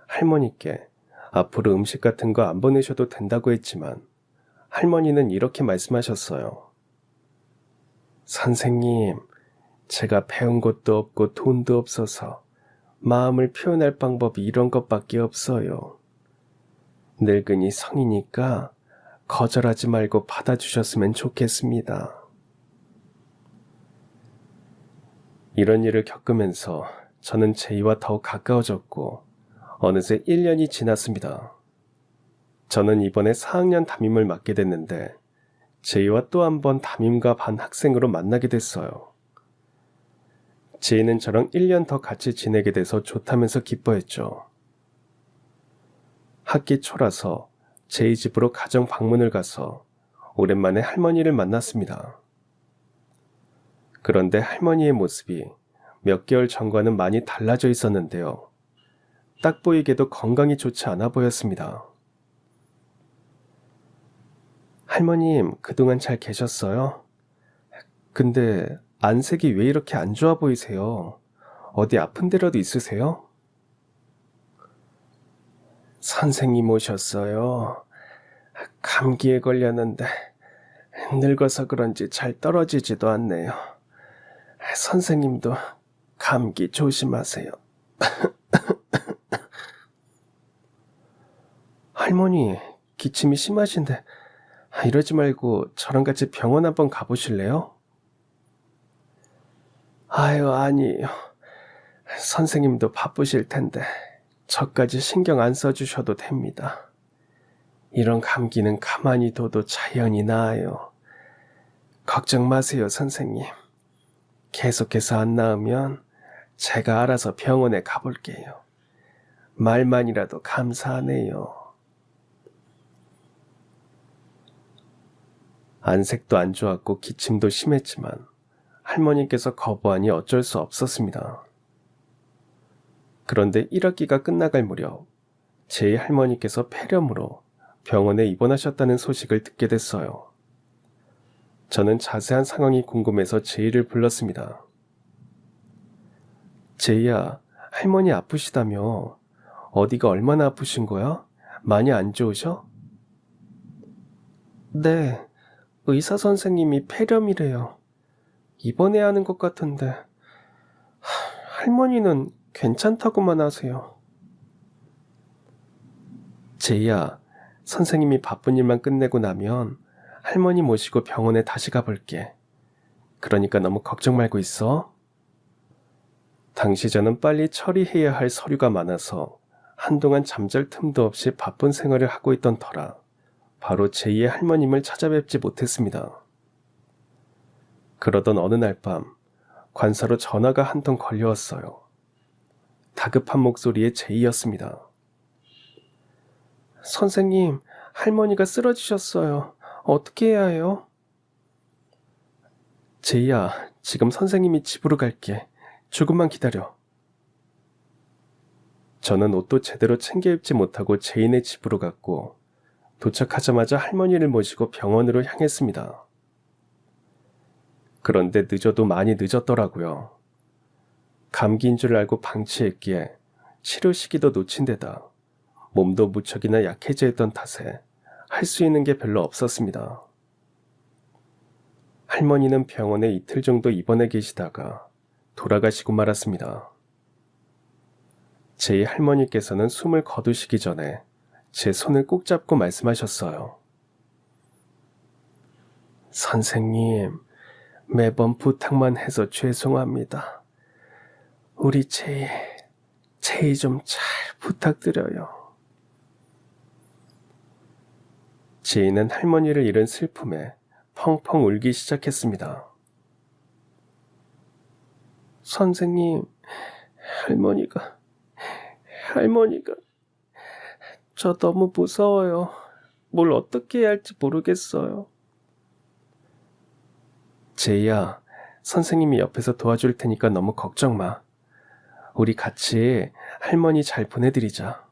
할머니께 앞으로 음식 같은 거 안 보내셔도 된다고 했지만 할머니는 이렇게 말씀하셨어요. 선생님, 제가 배운 것도 없고 돈도 없어서 마음을 표현할 방법이 이런 것밖에 없어요. 늙은이 성이니까 거절하지 말고 받아주셨으면 좋겠습니다. 이런 일을 겪으면서 저는 제이와 더욱 가까워졌고 어느새 1년이 지났습니다. 저는 이번에 4학년 담임을 맡게 됐는데 제이와 또 한 번 담임과 반 학생으로 만나게 됐어요. 제이는 저랑 1년 더 같이 지내게 돼서 좋다면서 기뻐했죠. 학기 초라서 제이 집으로 가정 방문을 가서 오랜만에 할머니를 만났습니다. 그런데 할머니의 모습이 몇 개월 전과는 많이 달라져 있었는데요. 딱 보이게도 건강이 좋지 않아 보였습니다. 할머님, 그동안 잘 계셨어요? 근데 안색이 왜 이렇게 안 좋아 보이세요? 어디 아픈 데라도 있으세요? 선생님 오셨어요. 감기에 걸렸는데 늙어서 그런지 잘 떨어지지도 않네요. 선생님도 감기 조심하세요. 할머니, 기침이 심하신데 이러지 말고 저랑 같이 병원 한번 가보실래요? 아유, 아니에요. 선생님도 바쁘실 텐데 저까지 신경 안 써주셔도 됩니다. 이런 감기는 가만히 둬도 자연히 나아요. 걱정 마세요, 선생님. 계속해서 안 나으면 제가 알아서 병원에 가볼게요. 말만이라도 감사하네요. 안색도 안 좋았고 기침도 심했지만 할머니께서 거부하니 어쩔 수 없었습니다. 그런데 1학기가 끝나갈 무렵 제이 할머니께서 폐렴으로 병원에 입원하셨다는 소식을 듣게 됐어요. 저는 자세한 상황이 궁금해서 제이를 불렀습니다. 제이야, 할머니 아프시다며? 어디가 얼마나 아프신 거야? 많이 안 좋으셔? 네, 의사 선생님이 폐렴이래요. 입원해야 하는 것 같은데 할머니는 괜찮다고만 하세요. 제이야, 선생님이 바쁜 일만 끝내고 나면 할머니 모시고 병원에 다시 가볼게. 그러니까 너무 걱정 말고 있어. 당시 저는 빨리 처리해야 할 서류가 많아서 한동안 잠잘 틈도 없이 바쁜 생활을 하고 있던 터라 바로 제이의 할머님을 찾아뵙지 못했습니다. 그러던 어느 날 밤 관사로 전화가 한 통 걸려왔어요. 다급한 목소리의 제이였습니다. 선생님, 할머니가 쓰러지셨어요. 어떻게 해야 해요? 제이야, 지금 선생님이 집으로 갈게. 조금만 기다려. 저는 옷도 제대로 챙겨 입지 못하고 제이네 집으로 갔고 도착하자마자 할머니를 모시고 병원으로 향했습니다. 그런데 늦어도 많이 늦었더라고요. 감기인 줄 알고 방치했기에 치료 시기도 놓친 데다 몸도 무척이나 약해져 있던 탓에 할 수 있는 게 별로 없었습니다. 할머니는 병원에 이틀 정도 입원해 계시다가 돌아가시고 말았습니다. 제 할머니께서는 숨을 거두시기 전에 제 손을 꼭 잡고 말씀하셨어요. 선생님, 매번 부탁만 해서 죄송합니다. 우리 제이 좀 잘 부탁드려요. 제이는 할머니를 잃은 슬픔에 펑펑 울기 시작했습니다. 선생님, 할머니가 저 너무 무서워요. 뭘 어떻게 해야 할지 모르겠어요. 제이야, 선생님이 옆에서 도와줄 테니까 너무 걱정 마. 우리 같이 할머니 잘 보내드리자.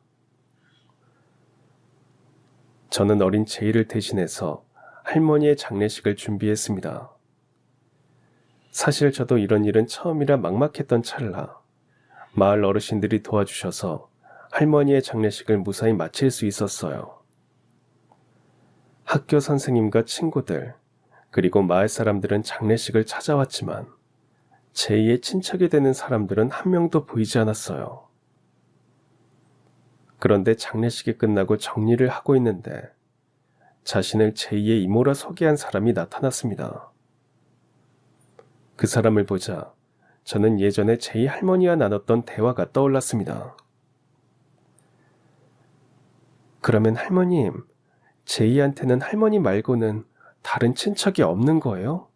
저는 어린 제이를 대신해서 할머니의 장례식을 준비했습니다. 사실 저도 이런 일은 처음이라 막막했던 찰나 마을 어르신들이 도와주셔서 할머니의 장례식을 무사히 마칠 수 있었어요. 학교 선생님과 친구들, 그리고 마을 사람들은 장례식을 찾아왔지만 제이의 친척이 되는 사람들은 한 명도 보이지 않았어요. 그런데 장례식이 끝나고 정리를 하고 있는데 자신을 제이의 이모라 소개한 사람이 나타났습니다. 그 사람을 보자 저는 예전에 제이 할머니와 나눴던 대화가 떠올랐습니다. 그러면 할머님, 제이한테는 할머니 말고는 다른 친척이 없는 거예요?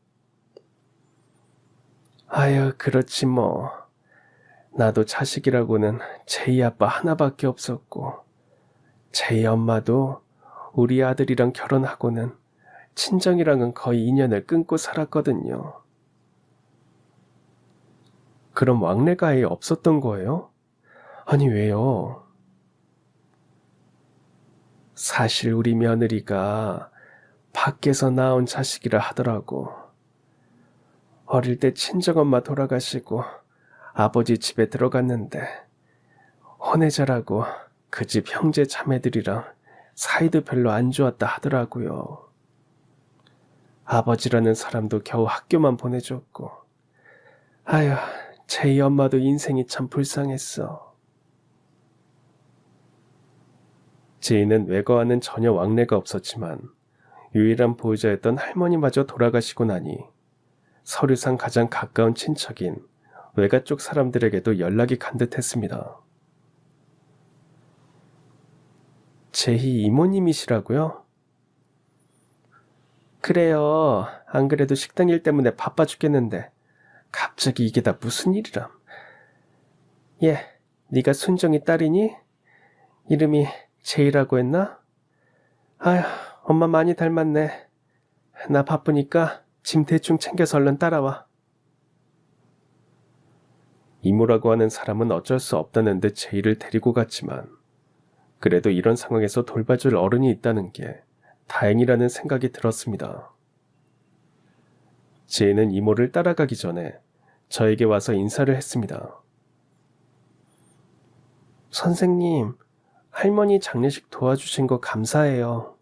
아유, 그렇지 뭐. 나도 자식이라고는 제이 아빠 하나밖에 없었고 제이 엄마도 우리 아들이랑 결혼하고는 친정이랑은 거의 인연을 끊고 살았거든요. 그럼 왕래가 아예 없었던 거예요? 아니 왜요? 사실 우리 며느리가 밖에서 낳은 자식이라 하더라고. 어릴 때 친정엄마 돌아가시고 아버지 집에 들어갔는데 혼외자라고 그 집 형제 자매들이랑 사이도 별로 안 좋았다 하더라고요. 아버지라는 사람도 겨우 학교만 보내줬고 아휴, 제이 엄마도 인생이 참 불쌍했어. 제이는 외가와는 전혀 왕래가 없었지만 유일한 보호자였던 할머니마저 돌아가시고 나니 서류상 가장 가까운 친척인 외가 쪽 사람들에게도 연락이 간 듯했습니다. 제희 이모님이시라고요? 그래요. 안 그래도 식당 일 때문에 바빠 죽겠는데 갑자기 이게 다 무슨 일이람. 예, 네가 순정이 딸이니? 이름이 제이라고 했나? 아휴, 엄마 많이 닮았네. 나 바쁘니까 짐 대충 챙겨서 얼른 따라와. 이모라고 하는 사람은 어쩔 수 없다는 듯 제이를 데리고 갔지만 그래도 이런 상황에서 돌봐줄 어른이 있다는 게 다행이라는 생각이 들었습니다. 제이는 이모를 따라가기 전에 저에게 와서 인사를 했습니다. 선생님, 할머니 장례식 도와주신 거 감사해요.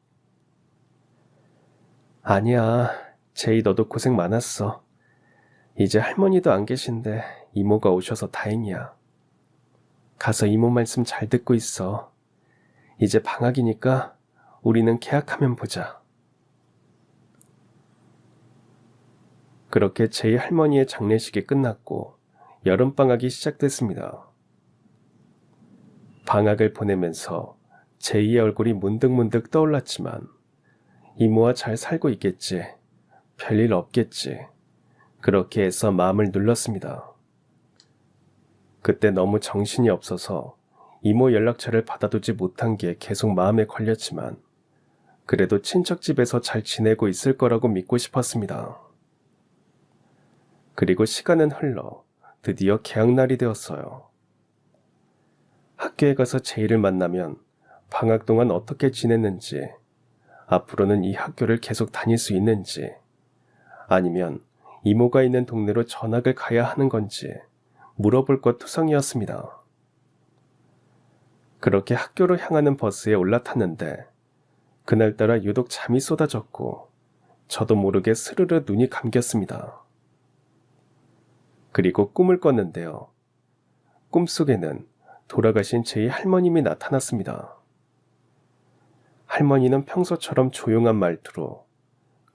아니야, 제이 너도 고생 많았어. 이제 할머니도 안 계신데 이모가 오셔서 다행이야. 가서 이모 말씀 잘 듣고 있어. 이제 방학이니까 우리는 개학하면 보자. 그렇게 제이 할머니의 장례식이 끝났고 여름방학이 시작됐습니다. 방학을 보내면서 제이의 얼굴이 문득문득 떠올랐지만 이모와 잘 살고 있겠지. 별일 없겠지. 그렇게 해서 마음을 눌렀습니다. 그때 너무 정신이 없어서 이모 연락처를 받아두지 못한 게 계속 마음에 걸렸지만 그래도 친척 집에서 잘 지내고 있을 거라고 믿고 싶었습니다. 그리고 시간은 흘러 드디어 개학날이 되었어요. 학교에 가서 제이를 만나면 방학 동안 어떻게 지냈는지, 앞으로는 이 학교를 계속 다닐 수 있는지, 아니면 이모가 있는 동네로 전학을 가야 하는 건지 물어볼 것 투성이었습니다. 그렇게 학교로 향하는 버스에 올라탔는데 그날따라 유독 잠이 쏟아졌고 저도 모르게 스르르 눈이 감겼습니다. 그리고 꿈을 꿨는데요. 꿈속에는 돌아가신 제이 할머님이 나타났습니다. 할머니는 평소처럼 조용한 말투로,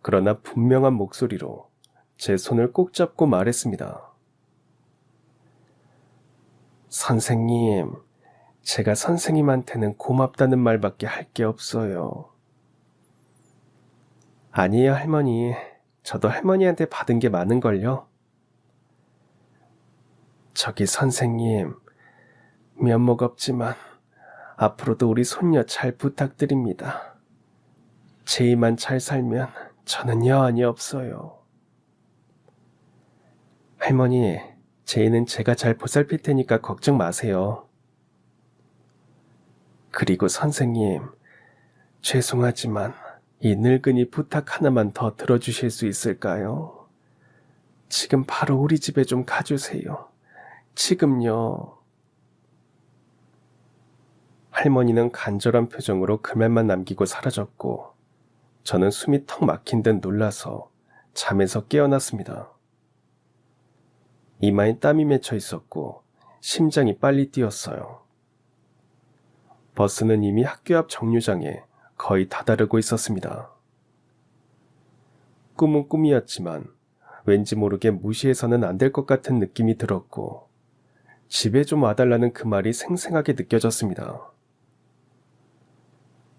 그러나 분명한 목소리로 제 손을 꼭 잡고 말했습니다. 선생님, 제가 선생님한테는 고맙다는 말밖에 할 게 없어요. 아니에요, 할머니. 저도 할머니한테 받은 게 많은걸요. 저기 선생님, 면목 없지만 앞으로도 우리 손녀 잘 부탁드립니다. 제이만 잘 살면 저는 여한이 없어요. 할머니, 제이는 제가 잘 보살필 테니까 걱정 마세요. 그리고 선생님, 죄송하지만 이 늙은이 부탁 하나만 더 들어주실 수 있을까요? 지금 바로 우리 집에 좀 가주세요. 지금요. 할머니는 간절한 표정으로 그 말만 남기고 사라졌고 저는 숨이 턱 막힌 듯 놀라서 잠에서 깨어났습니다. 이마에 땀이 맺혀 있었고 심장이 빨리 뛰었어요. 버스는 이미 학교 앞 정류장에 거의 다다르고 있었습니다. 꿈은 꿈이었지만 왠지 모르게 무시해서는 안 될 것 같은 느낌이 들었고 집에 좀 와달라는 그 말이 생생하게 느껴졌습니다.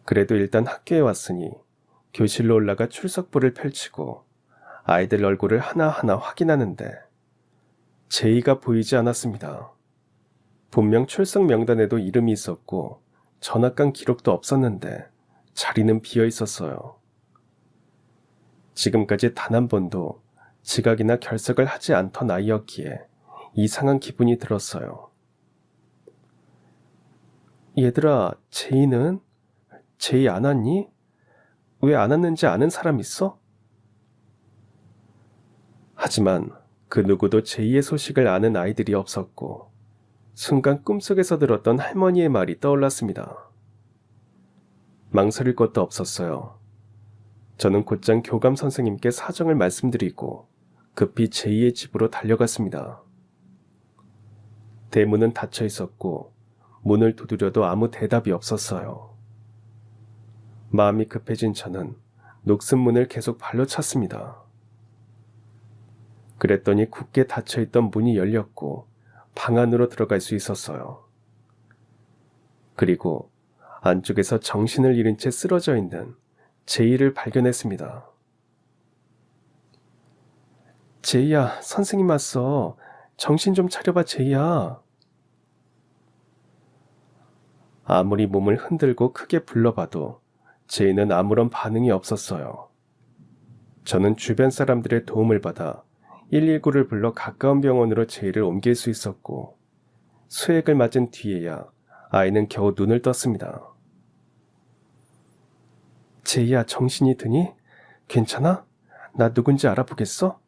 그래도 일단 학교에 왔으니 교실로 올라가 출석부를 펼치고 아이들 얼굴을 하나하나 확인하는데 제이가 보이지 않았습니다. 분명 출석 명단에도 이름이 있었고 전학간 기록도 없었는데 자리는 비어 있었어요. 지금까지 단 한 번도 지각이나 결석을 하지 않던 아이였기에 이상한 기분이 들었어요. 얘들아, 제이는? 제이 안 왔니? 왜 안 왔는지 아는 사람 있어? 하지만 그 누구도 제이의 소식을 아는 아이들이 없었고 순간 꿈속에서 들었던 할머니의 말이 떠올랐습니다. 망설일 것도 없었어요. 저는 곧장 교감 선생님께 사정을 말씀드리고 급히 제이의 집으로 달려갔습니다. 대문은 닫혀 있었고 문을 두드려도 아무 대답이 없었어요. 마음이 급해진 저는 녹슨 문을 계속 발로 찼습니다. 그랬더니 굳게 닫혀있던 문이 열렸고 방 안으로 들어갈 수 있었어요. 그리고 안쪽에서 정신을 잃은 채 쓰러져 있는 제이를 발견했습니다. 제이야, 선생님 왔어. 정신 좀 차려봐, 제이야. 아무리 몸을 흔들고 크게 불러봐도 제이는 아무런 반응이 없었어요. 저는 주변 사람들의 도움을 받아 119를 불러 가까운 병원으로 제이를 옮길 수 있었고 수액을 맞은 뒤에야 아이는 겨우 눈을 떴습니다. 제이야, 정신이 드니? 괜찮아? 나 누군지 알아보겠어?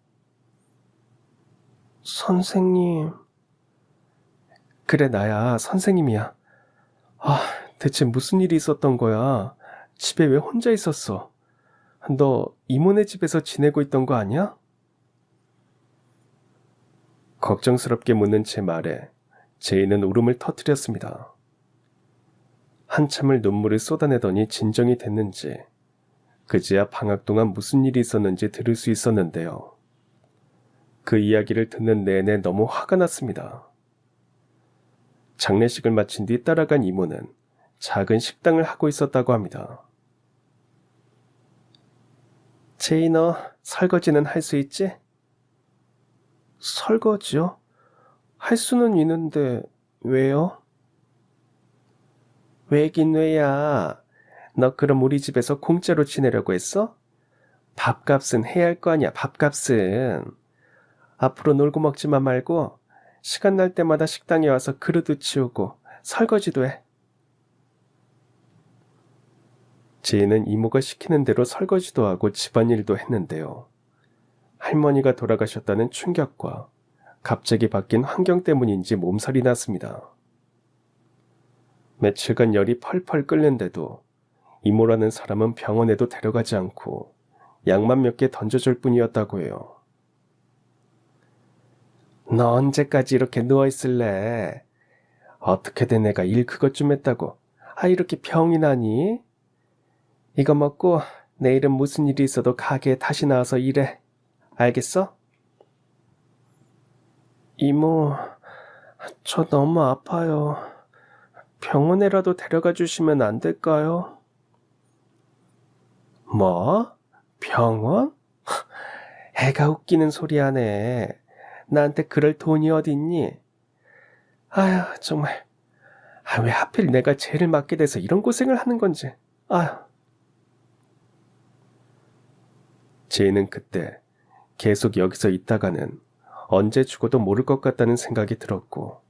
선생님. 그래, 나야. 선생님이야. 아, 대체 무슨 일이 있었던 거야? 집에 왜 혼자 있었어? 너 이모네 집에서 지내고 있던 거 아니야? 걱정스럽게 묻는 제 말에 제이는 울음을 터뜨렸습니다. 한참을 눈물을 쏟아내더니 진정이 됐는지 그제야 방학 동안 무슨 일이 있었는지 들을 수 있었는데요. 그 이야기를 듣는 내내 너무 화가 났습니다. 장례식을 마친 뒤 따라간 이모는 작은 식당을 하고 있었다고 합니다. 제이, 너 설거지는 할 수 있지? 설거지요? 할 수는 있는데 왜요? 왜긴 왜야. 너 그럼 우리 집에서 공짜로 지내려고 했어? 밥값은 해야 할 거 아니야, 밥값은. 앞으로 놀고 먹지만 말고 시간 날 때마다 식당에 와서 그릇도 치우고 설거지도 해. 제이는 이모가 시키는 대로 설거지도 하고 집안일도 했는데요. 할머니가 돌아가셨다는 충격과 갑자기 바뀐 환경 때문인지 몸살이 났습니다. 며칠간 열이 펄펄 끓는데도 이모라는 사람은 병원에도 데려가지 않고 약만 몇 개 던져줄 뿐이었다고 해요. 너 언제까지 이렇게 누워있을래? 어떻게든 내가 일 그것 좀 했다고 이렇게 병이 나니? 이거 먹고 내일은 무슨 일이 있어도 가게에 다시 나와서 일해. 알겠어? 이모, 저 너무 아파요. 병원에라도 데려가 주시면 안 될까요? 뭐? 병원? 애가 웃기는 소리 하네. 나한테 그럴 돈이 어딨니? 아휴, 정말. 왜 하필 내가 죄를 맡게 돼서 이런 고생을 하는 건지. 아휴. 제이는 그때 계속 여기서 있다가는 언제 죽어도 모를 것 같다는 생각이 들었고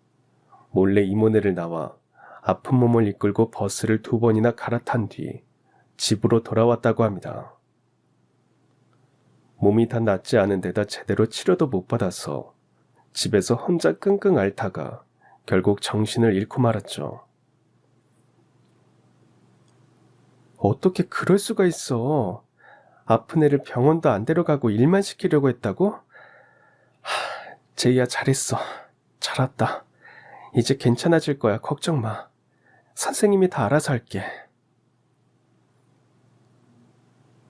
몰래 이모네를 나와 아픈 몸을 이끌고 버스를 2번이나 갈아탄 뒤 집으로 돌아왔다고 합니다. 몸이 다 낫지 않은 데다 제대로 치료도 못 받아서 집에서 혼자 끙끙 앓다가 결국 정신을 잃고 말았죠. 어떻게 그럴 수가 있어. 아픈 애를 병원도 안 데려가고 일만 시키려고 했다고? 제이야, 잘했어. 잘 왔다. 이제 괜찮아질 거야. 걱정 마. 선생님이 다 알아서 할게.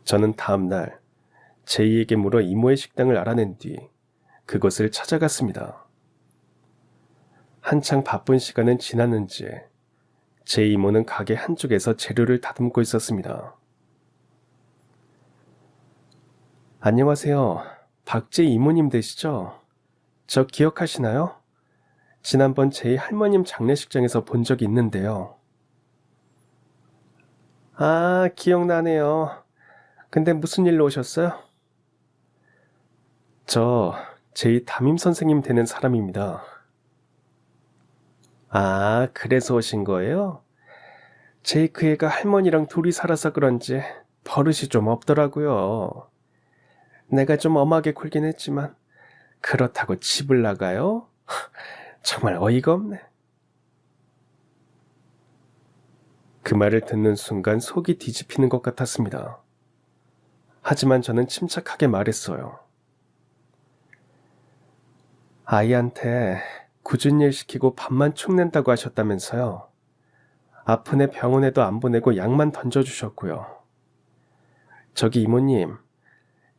저는 다음 날 제이에게 물어 이모의 식당을 알아낸 뒤 그곳을 찾아갔습니다. 한창 바쁜 시간은 지났는지 제 이모는 가게 한쪽에서 재료를 다듬고 있었습니다. 안녕하세요. 박제 이모님 되시죠? 저 기억하시나요? 지난번 제이 할머님 장례식장에서 본 적이 있는데요. 기억나네요. 근데 무슨 일로 오셨어요? 저 제이 담임 선생님 되는 사람입니다. 그래서 오신 거예요? 제이 그 애가 할머니랑 둘이 살아서 그런지 버릇이 좀 없더라고요. 내가 좀 엄하게 굴긴 했지만 그렇다고 집을 나가요? 정말 어이가 없네. 그 말을 듣는 순간 속이 뒤집히는 것 같았습니다. 하지만 저는 침착하게 말했어요. 아이한테 굳은 일 시키고 밥만 축낸다고 하셨다면서요. 아픈 애 병원에도 안 보내고 약만 던져주셨고요. 저기 이모님,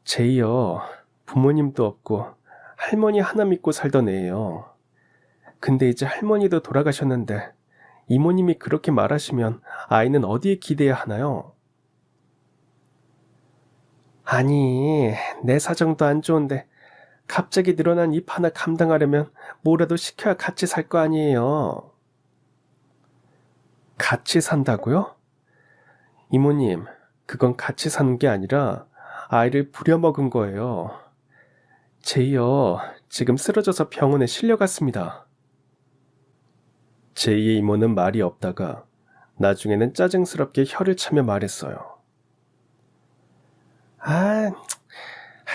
제이요. 부모님도 없고 할머니 하나 믿고 살던 애예요. 근데 이제 할머니도 돌아가셨는데 이모님이 그렇게 말하시면 아이는 어디에 기대야 하나요? 아니, 내 사정도 안 좋은데 갑자기 늘어난 입 하나 감당하려면 뭐라도 시켜야 같이 살 거 아니에요. 같이 산다고요? 이모님, 그건 같이 사는 게 아니라 아이를 부려먹은 거예요. 제이요, 지금 쓰러져서 병원에 실려갔습니다. 제이의 이모는 말이 없다가 나중에는 짜증스럽게 혀를 차며 말했어요.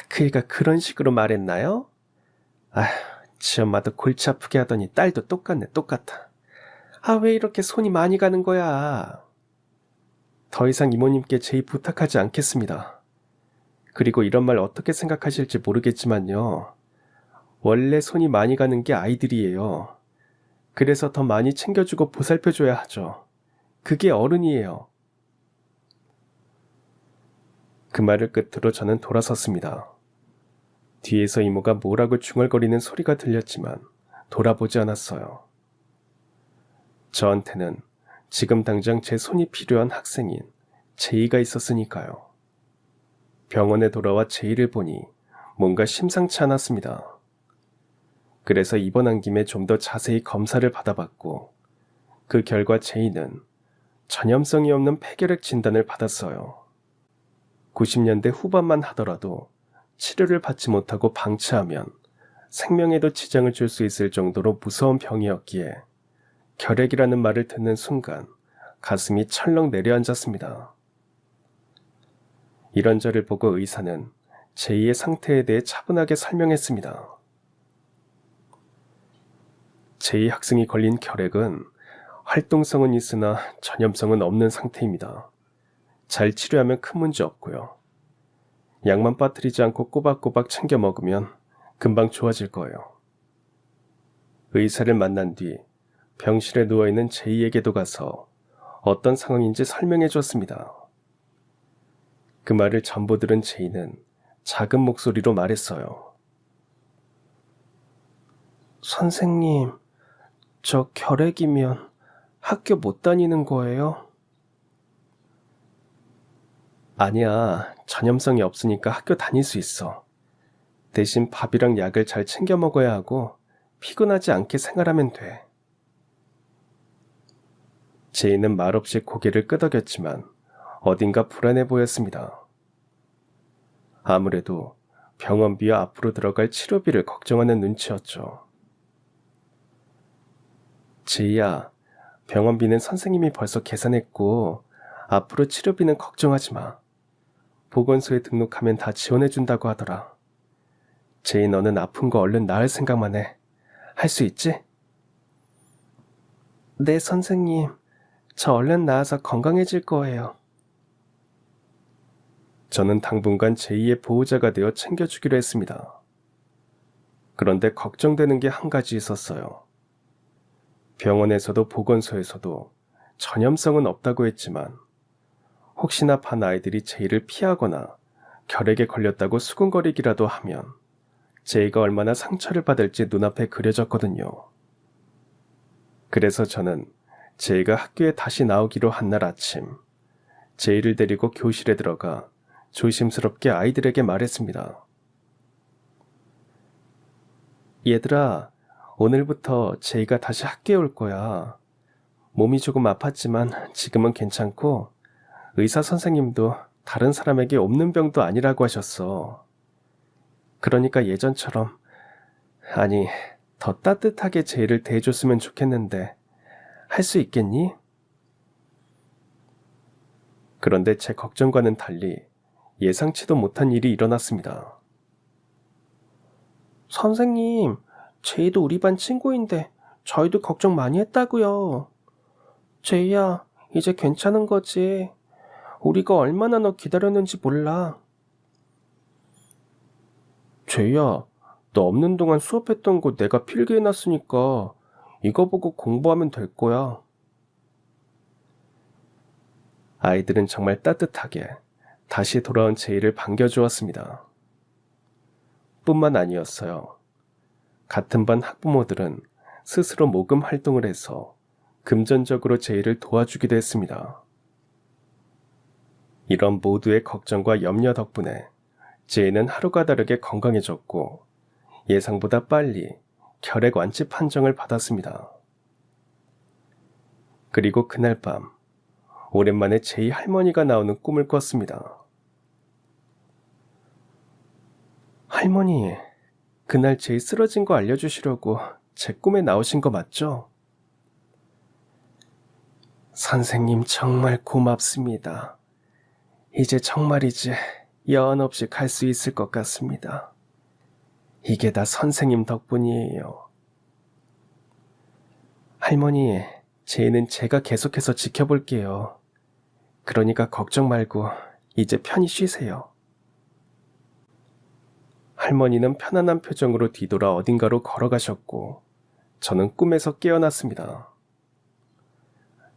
그 애가 그런 식으로 말했나요? 지 엄마도 골치 아프게 하더니 딸도 똑같네, 똑같아. 왜 이렇게 손이 많이 가는 거야? 더 이상 이모님께 제이 부탁하지 않겠습니다. 그리고 이런 말 어떻게 생각하실지 모르겠지만요. 원래 손이 많이 가는 게 아이들이에요. 그래서 더 많이 챙겨주고 보살펴줘야 하죠. 그게 어른이에요. 그 말을 끝으로 저는 돌아섰습니다. 뒤에서 이모가 뭐라고 중얼거리는 소리가 들렸지만 돌아보지 않았어요. 저한테는 지금 당장 제 손이 필요한 학생인 제이가 있었으니까요. 병원에 돌아와 제이를 보니 뭔가 심상치 않았습니다. 그래서 입원한 김에 좀 더 자세히 검사를 받아봤고 그 결과 제이는 전염성이 없는 폐결핵 진단을 받았어요. 90년대 후반만 하더라도 치료를 받지 못하고 방치하면 생명에도 지장을 줄 수 있을 정도로 무서운 병이었기에 결핵이라는 말을 듣는 순간 가슴이 철렁 내려앉았습니다. 이런 저를 보고 의사는 제이의 상태에 대해 차분하게 설명했습니다. 제이 학생이 걸린 결핵은 활동성은 있으나 전염성은 없는 상태입니다. 잘 치료하면 큰 문제 없고요. 약만 빠뜨리지 않고 꼬박꼬박 챙겨 먹으면 금방 좋아질 거예요. 의사를 만난 뒤 병실에 누워있는 제이에게도 가서 어떤 상황인지 설명해 줬습니다. 그 말을 전부 들은 제이는 작은 목소리로 말했어요. 선생님, 저 결핵이면 학교 못 다니는 거예요? 아니야, 전염성이 없으니까 학교 다닐 수 있어. 대신 밥이랑 약을 잘 챙겨 먹어야 하고 피곤하지 않게 생활하면 돼. 제이는 말없이 고개를 끄덕였지만 어딘가 불안해 보였습니다. 아무래도 병원비와 앞으로 들어갈 치료비를 걱정하는 눈치였죠. 제이야, 병원비는 선생님이 벌써 계산했고 앞으로 치료비는 걱정하지 마. 보건소에 등록하면 다 지원해준다고 하더라. 제이, 너는 아픈 거 얼른 나을 생각만 해. 할 수 있지? 네, 선생님. 저 얼른 나아서 건강해질 거예요. 저는 당분간 제이의 보호자가 되어 챙겨주기로 했습니다. 그런데 걱정되는 게 한 가지 있었어요. 병원에서도 보건소에서도 전염성은 없다고 했지만 혹시나 반 아이들이 제이를 피하거나 결핵에 걸렸다고 수군거리기라도 하면 제이가 얼마나 상처를 받을지 눈앞에 그려졌거든요. 그래서 저는 제이가 학교에 다시 나오기로 한 날 아침, 제이를 데리고 교실에 들어가 조심스럽게 아이들에게 말했습니다. 얘들아, 오늘부터 제이가 다시 학교에 올 거야. 몸이 조금 아팠지만 지금은 괜찮고 의사 선생님도 다른 사람에게 없는 병도 아니라고 하셨어. 그러니까 예전처럼, 아니, 더 따뜻하게 제이를 대해줬으면 좋겠는데 할 수 있겠니? 그런데 제 걱정과는 달리 예상치도 못한 일이 일어났습니다. 선생님, 제이도 우리 반 친구인데 저희도 걱정 많이 했다고요. 제이야, 이제 괜찮은 거지? 우리가 얼마나 너 기다렸는지 몰라. 제이야, 너 없는 동안 수업했던 거 내가 필기해놨으니까 이거 보고 공부하면 될 거야. 아이들은 정말 따뜻하게 다시 돌아온 제이를 반겨주었습니다. 뿐만 아니었어요. 같은 반 학부모들은 스스로 모금 활동을 해서 금전적으로 제이를 도와주기도 했습니다. 이런 모두의 걱정과 염려 덕분에 제이는 하루가 다르게 건강해졌고 예상보다 빨리 결핵 완치 판정을 받았습니다. 그리고 그날 밤 오랜만에 제이 할머니가 나오는 꿈을 꿨습니다. 할머니, 그날 제이 쓰러진 거 알려주시려고 제 꿈에 나오신 거 맞죠? 선생님 정말 고맙습니다. 이제 정말이지 여한 없이 갈 수 있을 것 같습니다. 이게 다 선생님 덕분이에요. 할머니, 제이는 제가 계속해서 지켜볼게요. 그러니까 걱정 말고 이제 편히 쉬세요. 할머니는 편안한 표정으로 뒤돌아 어딘가로 걸어가셨고 저는 꿈에서 깨어났습니다.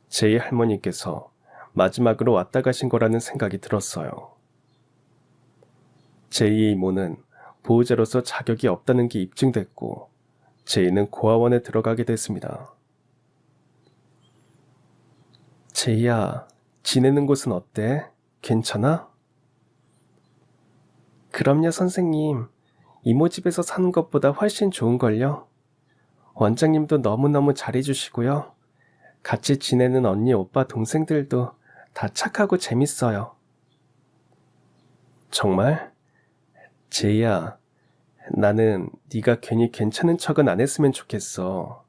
제이 할머니께서 마지막으로 왔다 가신 거라는 생각이 들었어요. 제이의 이모는 보호자로서 자격이 없다는 게 입증됐고 제이는 고아원에 들어가게 됐습니다. 제이야, 지내는 곳은 어때? 괜찮아? 그럼요, 선생님. 이모 집에서 사는 것보다 훨씬 좋은걸요. 원장님도 너무너무 잘해주시고요. 같이 지내는 언니, 오빠, 동생들도 다 착하고 재밌어요. 정말? 제이야, 나는 네가 괜히 괜찮은 척은 안 했으면 좋겠어.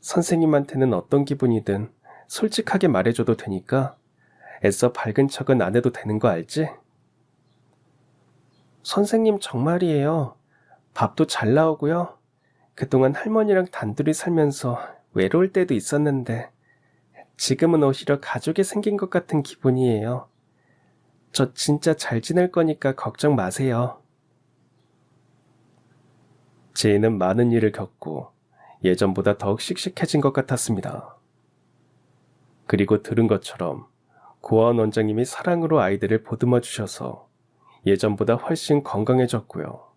선생님한테는 어떤 기분이든 솔직하게 말해줘도 되니까 애써 밝은 척은 안 해도 되는 거 알지? 선생님 정말이에요. 밥도 잘 나오고요. 그동안 할머니랑 단둘이 살면서 외로울 때도 있었는데 지금은 오히려 가족이 생긴 것 같은 기분이에요. 저 진짜 잘 지낼 거니까 걱정 마세요. 제이는 많은 일을 겪고 예전보다 더욱 씩씩해진 것 같았습니다. 그리고 들은 것처럼 고아원 원장님이 사랑으로 아이들을 보듬어 주셔서 예전보다 훨씬 건강해졌고요.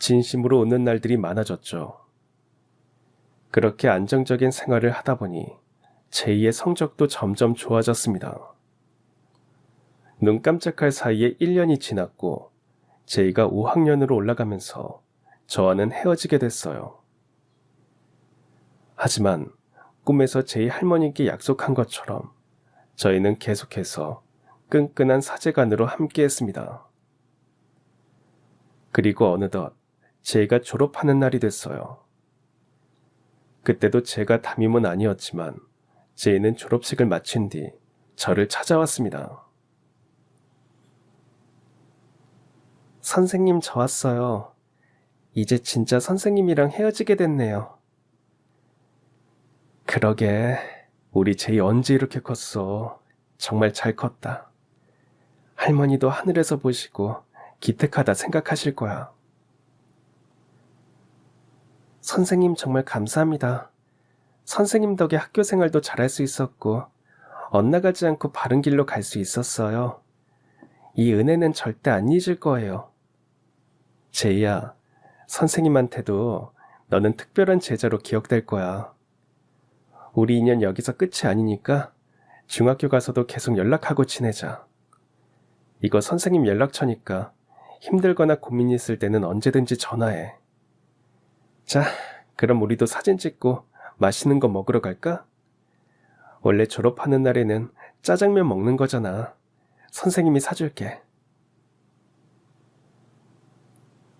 진심으로 웃는 날들이 많아졌죠. 그렇게 안정적인 생활을 하다 보니 제이의 성적도 점점 좋아졌습니다. 눈 깜짝할 사이에 1년이 지났고 제이가 5학년으로 올라가면서 저와는 헤어지게 됐어요. 하지만 꿈에서 제이 할머니께 약속한 것처럼 저희는 계속해서 끈끈한 사제간으로 함께했습니다. 그리고 어느덧 제이가 졸업하는 날이 됐어요. 그때도 제가 담임은 아니었지만 제이는 졸업식을 마친 뒤 저를 찾아왔습니다. 선생님, 저 왔어요. 이제 진짜 선생님이랑 헤어지게 됐네요. 그러게, 우리 제이 언제 이렇게 컸어. 정말 잘 컸다. 할머니도 하늘에서 보시고 기특하다 생각하실 거야. 선생님 정말 감사합니다. 선생님 덕에 학교 생활도 잘할 수 있었고 엇나가지 않고 바른 길로 갈 수 있었어요. 이 은혜는 절대 안 잊을 거예요. 제이야, 선생님한테도 너는 특별한 제자로 기억될 거야. 우리 인연 여기서 끝이 아니니까 중학교 가서도 계속 연락하고 지내자. 이거 선생님 연락처니까 힘들거나 고민 있을 때는 언제든지 전화해. 자, 그럼 우리도 사진 찍고 맛있는 거 먹으러 갈까? 원래 졸업하는 날에는 짜장면 먹는 거잖아. 선생님이 사줄게.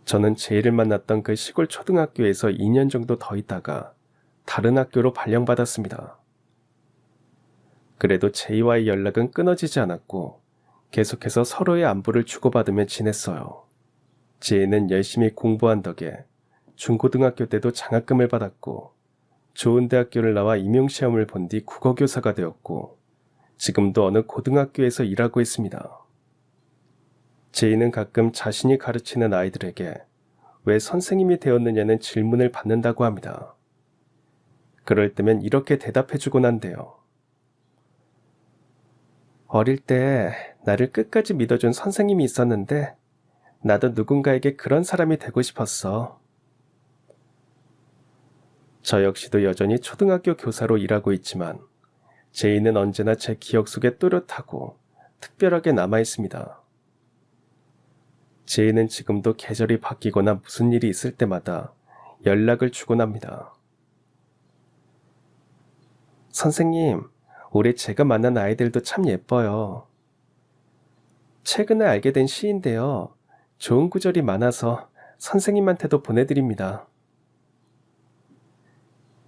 저는 제이를 만났던 그 시골 초등학교에서 2년 정도 더 있다가 다른 학교로 발령받았습니다. 그래도 제이와의 연락은 끊어지지 않았고 계속해서 서로의 안부를 주고받으며 지냈어요. 제이는 열심히 공부한 덕에 중고등학교 때도 장학금을 받았고 좋은 대학교를 나와 임용시험을 본 뒤 국어교사가 되었고 지금도 어느 고등학교에서 일하고 있습니다. 제이는 가끔 자신이 가르치는 아이들에게 왜 선생님이 되었느냐는 질문을 받는다고 합니다. 그럴 때면 이렇게 대답해주곤 한대요. 어릴 때 나를 끝까지 믿어준 선생님이 있었는데 나도 누군가에게 그런 사람이 되고 싶었어. 저 역시도 여전히 초등학교 교사로 일하고 있지만 제이는 언제나 제 기억 속에 또렷하고 특별하게 남아있습니다. 제이는 지금도 계절이 바뀌거나 무슨 일이 있을 때마다 연락을 주곤 합니다. 선생님, 올해 제가 만난 아이들도 참 예뻐요. 최근에 알게 된 시인데요. 좋은 구절이 많아서 선생님한테도 보내드립니다.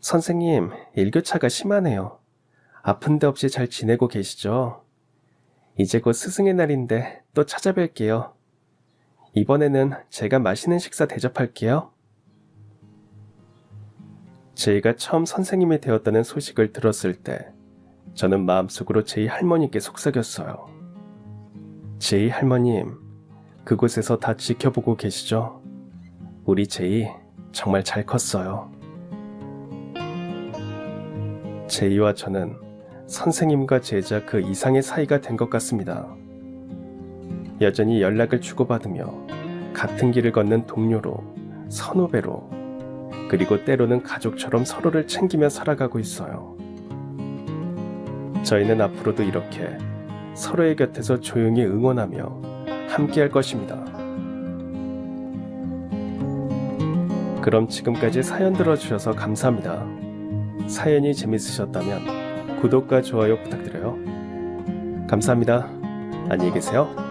선생님, 일교차가 심하네요. 아픈 데 없이 잘 지내고 계시죠? 이제 곧 스승의 날인데 또 찾아뵐게요. 이번에는 제가 맛있는 식사 대접할게요. 제이가 처음 선생님이 되었다는 소식을 들었을 때 저는 마음속으로 제이 할머니께 속삭였어요. 제이 할머님, 그곳에서 다 지켜보고 계시죠? 우리 제이 정말 잘 컸어요. 제이와 저는 선생님과 제자 그 이상의 사이가 된 것 같습니다. 여전히 연락을 주고받으며 같은 길을 걷는 동료로, 선후배로, 그리고 때로는 가족처럼 서로를 챙기며 살아가고 있어요. 저희는 앞으로도 이렇게 서로의 곁에서 조용히 응원하며 함께할 것입니다. 그럼 지금까지 사연 들어주셔서 감사합니다. 사연이 재밌으셨다면 구독과 좋아요 부탁드려요. 감사합니다. 안녕히 계세요.